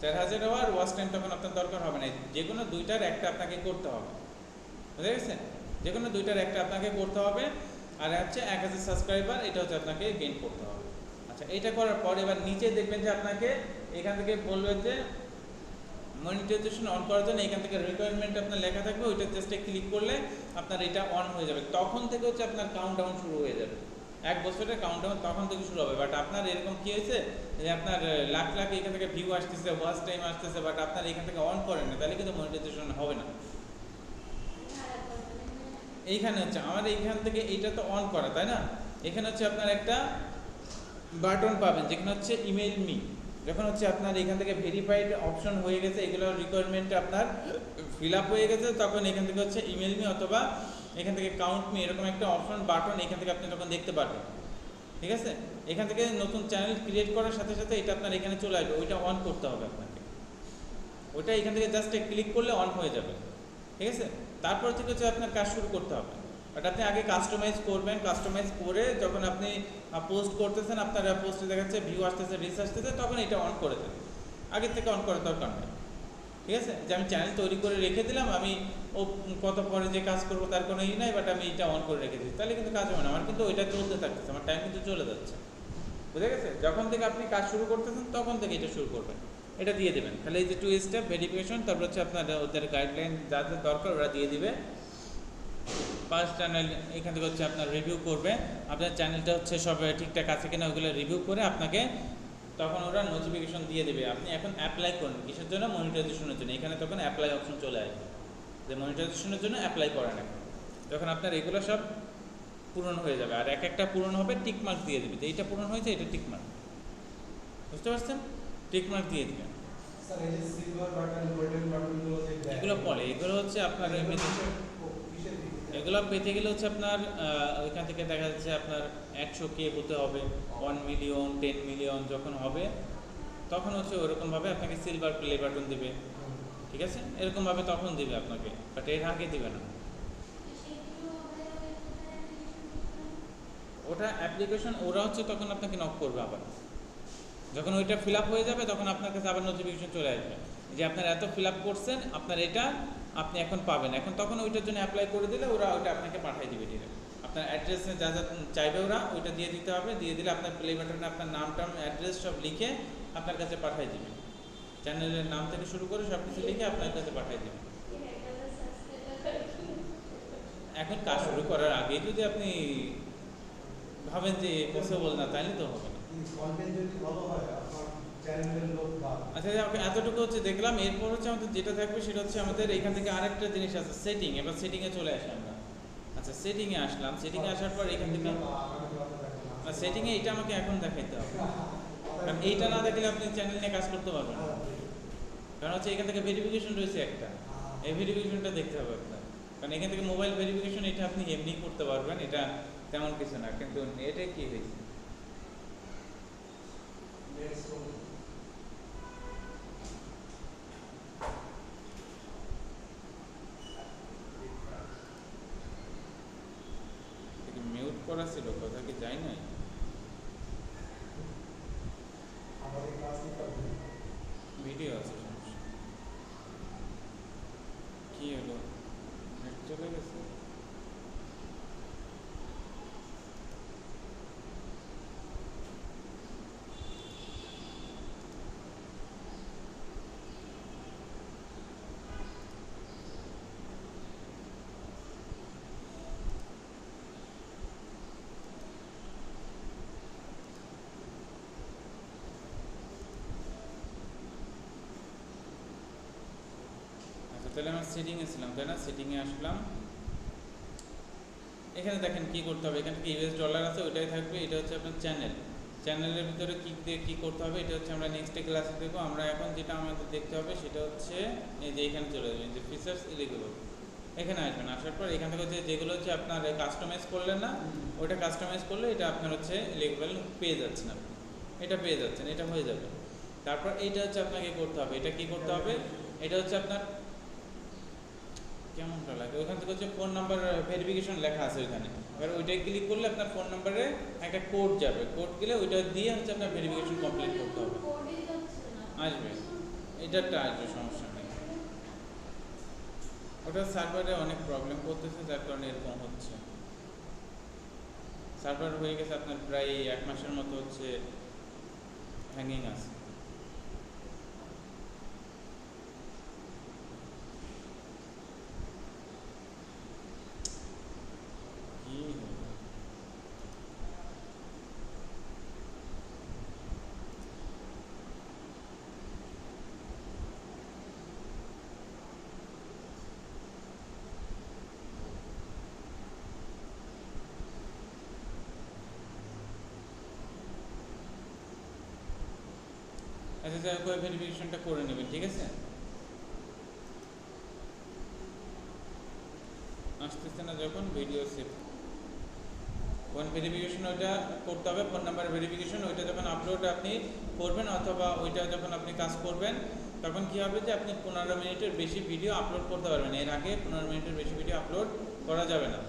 4000 আওয়ার ওয়াচ টাইম তখন আপনার দরকার হবে না। যে কোনো দুইটার একটা আপনাকে করতে হবে, বুঝে গেছেন? যে কোনো দুইটার একটা আপনাকে করতে হবে। আর হচ্ছে 1000 সাবস্ক্রাইবার, এটা হচ্ছে আপনাকে গেইন করতে হবে। আচ্ছা, আচ্ছা, এটা করার পর এবার নিচে দেখবেন যে আপনাকে এখান থেকে বলবে যে মনিটাইজেশন অন করার জন্য এখান থেকে রিকোয়ারমেন্ট আপনার লেখা থাকবে, ওইটা জাস্ট ক্লিক করলে আপনার এটা অন হয়ে যাবে। তখন থেকে হচ্ছে আপনার কাউন্টডাউন শুরু হয়ে যাবে, 1 বছরের কাউন্টডাউন তখন থেকে শুরু হবে। বাট আপনার এরকম কি হয়েছে যে আপনার লাখ লাখ এখান থেকে ভিউ আসতেছে, ওয়াচ টাইম আসতেছে, বাট আপনার এখান থেকে অন করেন না, তাহলে কিন্তু মনিটাইজেশন হবে না। এইখানে হচ্ছে আমার এইখান থেকে এইটা তো অন করা, তাই না? এখানে হচ্ছে আপনার একটা বাটন পাবেন যেখানে হচ্ছে ইমেইল মি। যখন হচ্ছে আপনার এখান থেকে ভেরিফাইড অপশন হয়ে গেছে, এগুলো রিকোয়ারমেন্ট আপনার ফিল আপ হয়ে গেছে, তখন এখান থেকে হচ্ছে ইমেইল মি অথবা এখান থেকে কাউন্ট মি এরকম একটা অপশন বাটন এখান থেকে আপনি তখন দেখতে পারবেন। ঠিক আছে, এখান থেকে নতুন চ্যানেল ক্রিয়েট করার সাথে সাথে এটা আপনার এখানে চলে আসবে, ওইটা অন করতে হবে আপনাকে। ওইটা এখান থেকে জাস্ট ক্লিক করলে অন হয়ে যাবে। ঠিক আছে, তারপর থেকে হচ্ছে আপনার কাজ শুরু করতে হবে। বাট আপনি আগে কাস্টমাইজ করবেন, কাস্টমাইজ করে যখন আপনি পোস্ট করতেছেন, আপনার পোস্টে দেখাচ্ছে ভিউ আসতেছে, রিচ আসতেছে, তখন এটা অন করে দেন। আগের থেকে অন করার দরকার নেই। ঠিক আছে, যে আমি চ্যানেল তৈরি করে রেখে দিলাম, আমি ও কত পরে যে কাজ করবো তার কোনো ই নাই, বাট আমি এটা অন করে রেখে দিই, তাহলে কিন্তু কাজ হবে না। আমার কিন্তু ওইটা চলতে থাকতেছে, আমার টাইম কিন্তু চলে যাচ্ছে। বুঝে গেছে? যখন থেকে আপনি কাজ শুরু করতেছেন তখন থেকে এটা শুরু করবেন, এটা দিয়ে দেবেন। তাহলে এই যে 2 স্টেপ ভেরিফিকেশন, তারপর হচ্ছে আপনার ওদের গাইডলাইন যা যা দরকার ওরা দিয়ে দিবে। ফার্স্ট চ্যানেল এখান থেকে হচ্ছে আপনার রিভিউ করবে, আপনার চ্যানেলটা হচ্ছে সব ঠিকঠাক আছে কিনা ওগুলো রিভিউ করে আপনাকে তখন ওরা নোটিফিকেশন দিয়ে দেবে। আপনি এখন অ্যাপ্লাই করুন, কিসের জন্য? মনিটাইজেশনের জন্য। এখানে তখন অ্যাপ্লাই অপশন চলে আসবে যে মনিটাইজেশনের জন্য অ্যাপ্লাই করেন। এখন যখন আপনার এগুলো সব পূরণ হয়ে যাবে, আর এক একটা পূরণ হবে টিকমার্ক দিয়ে দেবে, যে এইটা পূরণ হয়েছে, এটা টিকমার্ক। বুঝতে পারছেন? টিকমার্ক দিয়ে দেবেন। স্যার এই যে সিলভার বাটন, গোল্ডেন বাটনগুলো যে এগুলো পরে, এগুলো হচ্ছে আপনার এগুলো পেতে গেলে হচ্ছে আপনার ওইখান থেকে দেখা যাচ্ছে আপনার 100K হতে হবে, 1 মিলিয়ন 10 মিলিয়ন যখন হবে তখন হচ্ছে ওরকমভাবে আপনাকে সিলভার প্লে বাটন দেবে। ঠিক আছে, এরকমভাবে তখন দিবে আপনাকে, বাট এর আগে দিবে না। ওটা অ্যাপ্লিকেশন ওরা হচ্ছে তখন আপনাকে নক করবে আবার, যখন ওইটা ফিল আপ হয়ে যাবে তখন আপনার কাছে আবার নোটিফিকেশন চলে আসবে যে আপনার এত ফিল আপ করছেন, আপনার এটা আপনি এখন পাবেন। এখন তখন ওইটার জন্য অ্যাপ্লাই করে দিলে ওরা ওইটা আপনাকে পাঠিয়ে দিবে ডিরেক্ট। আপনার অ্যাড্রেসে যা যা চাইবে ওরা ওইটা দিয়ে দিতে হবে, দিয়ে দিলে আপনার প্লে বাটনে আপনার নামটা অ্যাড্রেস সব লিখে আপনার কাছে পাঠিয়ে দিবে। চ্যানেলের নাম থেকে শুরু করে সব কিছু লিখে আপনার কাছে পাঠিয়ে দিবে। এখন কাজ শুরু করার আগে যদি আপনি ভাবেন যে পসিবল না, তাহলে তো হবে না। কন্টেন্ট যদি ভালো হয় আপনার চ্যানেলের লোক বা আচ্ছা, এতটুকু হচ্ছে দেখলাম। এরপর হচ্ছে আমাদের যেটা থাকবে সেটা হচ্ছে আমাদের এখান থেকে আরেকটা জিনিস আছে, সেটিং। এবার সেটিংয়ে চলে আসি আমরা। আচ্ছা, সেটিংয়ে আসলাম। সেটিংয়ে আসার পর এখান থেকে সেটিংয়ে এটা আমাকে এখন দেখাইতে হবে, কারণ এইটা না দেখলে আপনি চ্যানেল নিয়ে কাজ করতে পারবেন না। কারণ হচ্ছে এখান থেকে ভেরিফিকেশন রয়েছে একটা, এই ভেরিফিকেশনটা দেখতে হবে আপনার। কারণ এখান থেকে মোবাইল ভেরিফিকেশন এটা আপনি এমনি করতে পারবেন, এটা তেমন কিছু না। কিন্তু এটা কি হয়েছে? মিউট করা ছিল, কথা কি যায় নাই? আমাদের ক্লাস নিতে হবে। ভিডিও আছে, সমস্যা কি হলো? নেট চলে গেছে? তাহলে আমরা সেটিংয়ে ছিলাম, তাই না? সেটিংয়ে আসলাম। এখানে দেখেন কি করতে হবে, এখানে ইউএস ডলার আছে, ওইটাই থাকবে। এটা হচ্ছে আপনার চ্যানেল, চ্যানেলের ভিতরে কি দিয়ে কী করতে হবে এটা হচ্ছে আমরা নেক্সট ক্লাসে দেখবো। আমরা এখন যেটা আমাদের দেখতে হবে সেটা হচ্ছে এই যে এখানে চলে যাবেন, যে ফিচার্স এলিজিবল, এখানে আসবেন। আসার পর এখান থেকে হচ্ছে যেগুলো হচ্ছে আপনার কাস্টমাইজ করলেন না, ওইটা কাস্টমাইজ করলে এটা আপনার হচ্ছে এলিজিবল পেয়ে যাচ্ছেন, আপনি এটা পেয়ে যাচ্ছেন, এটা হয়ে যাবে। তারপর এইটা হচ্ছে আপনাকে করতে হবে, এটা কি করতে হবে, এটা হচ্ছে আপনার কেমনটা লাগে, ওইখান থেকে হচ্ছে ফোন নাম্বার ভেরিফিকেশন লেখা আছে ওইখানে। এবার ওইটাই ক্লিক করলে আপনার ফোন নাম্বারে একটা কোড যাবে, কোড গেলে ওইটা দিয়ে হচ্ছে আপনার ভেরিফিকেশন কমপ্লিট করতে হবে। আসবে, এটারটা আসবে, সমস্যা নেই। ওটা সার্ভারে অনেক প্রবলেম করতেছে, যার কারণে এরকম হচ্ছে। সার্ভার হয়ে গেছে আপনার প্রায় 1 মাসের মতো হচ্ছে হ্যাঙ্গিং আছে। কি হলো? আচ্ছা যাই হোক, ভেরিফিকেশনটা করে নেবেন, ঠিক আছে? আসতেছে না যখন ভিডিও সেভ, ফোন ভেরিফিকেশন ওইটা করতে হবে, ফোন নাম্বার ভেরিফিকেশন ওইটা যখন আপলোড আপনি করবেন অথবা ওইটা যখন আপনি কাজ করবেন তখন কী হবে যে আপনি 15 মিনিটের বেশি ভিডিও আপলোড করতে পারবেন, এর আগে 15 মিনিটের বেশি ভিডিও আপলোড করা যাবে না।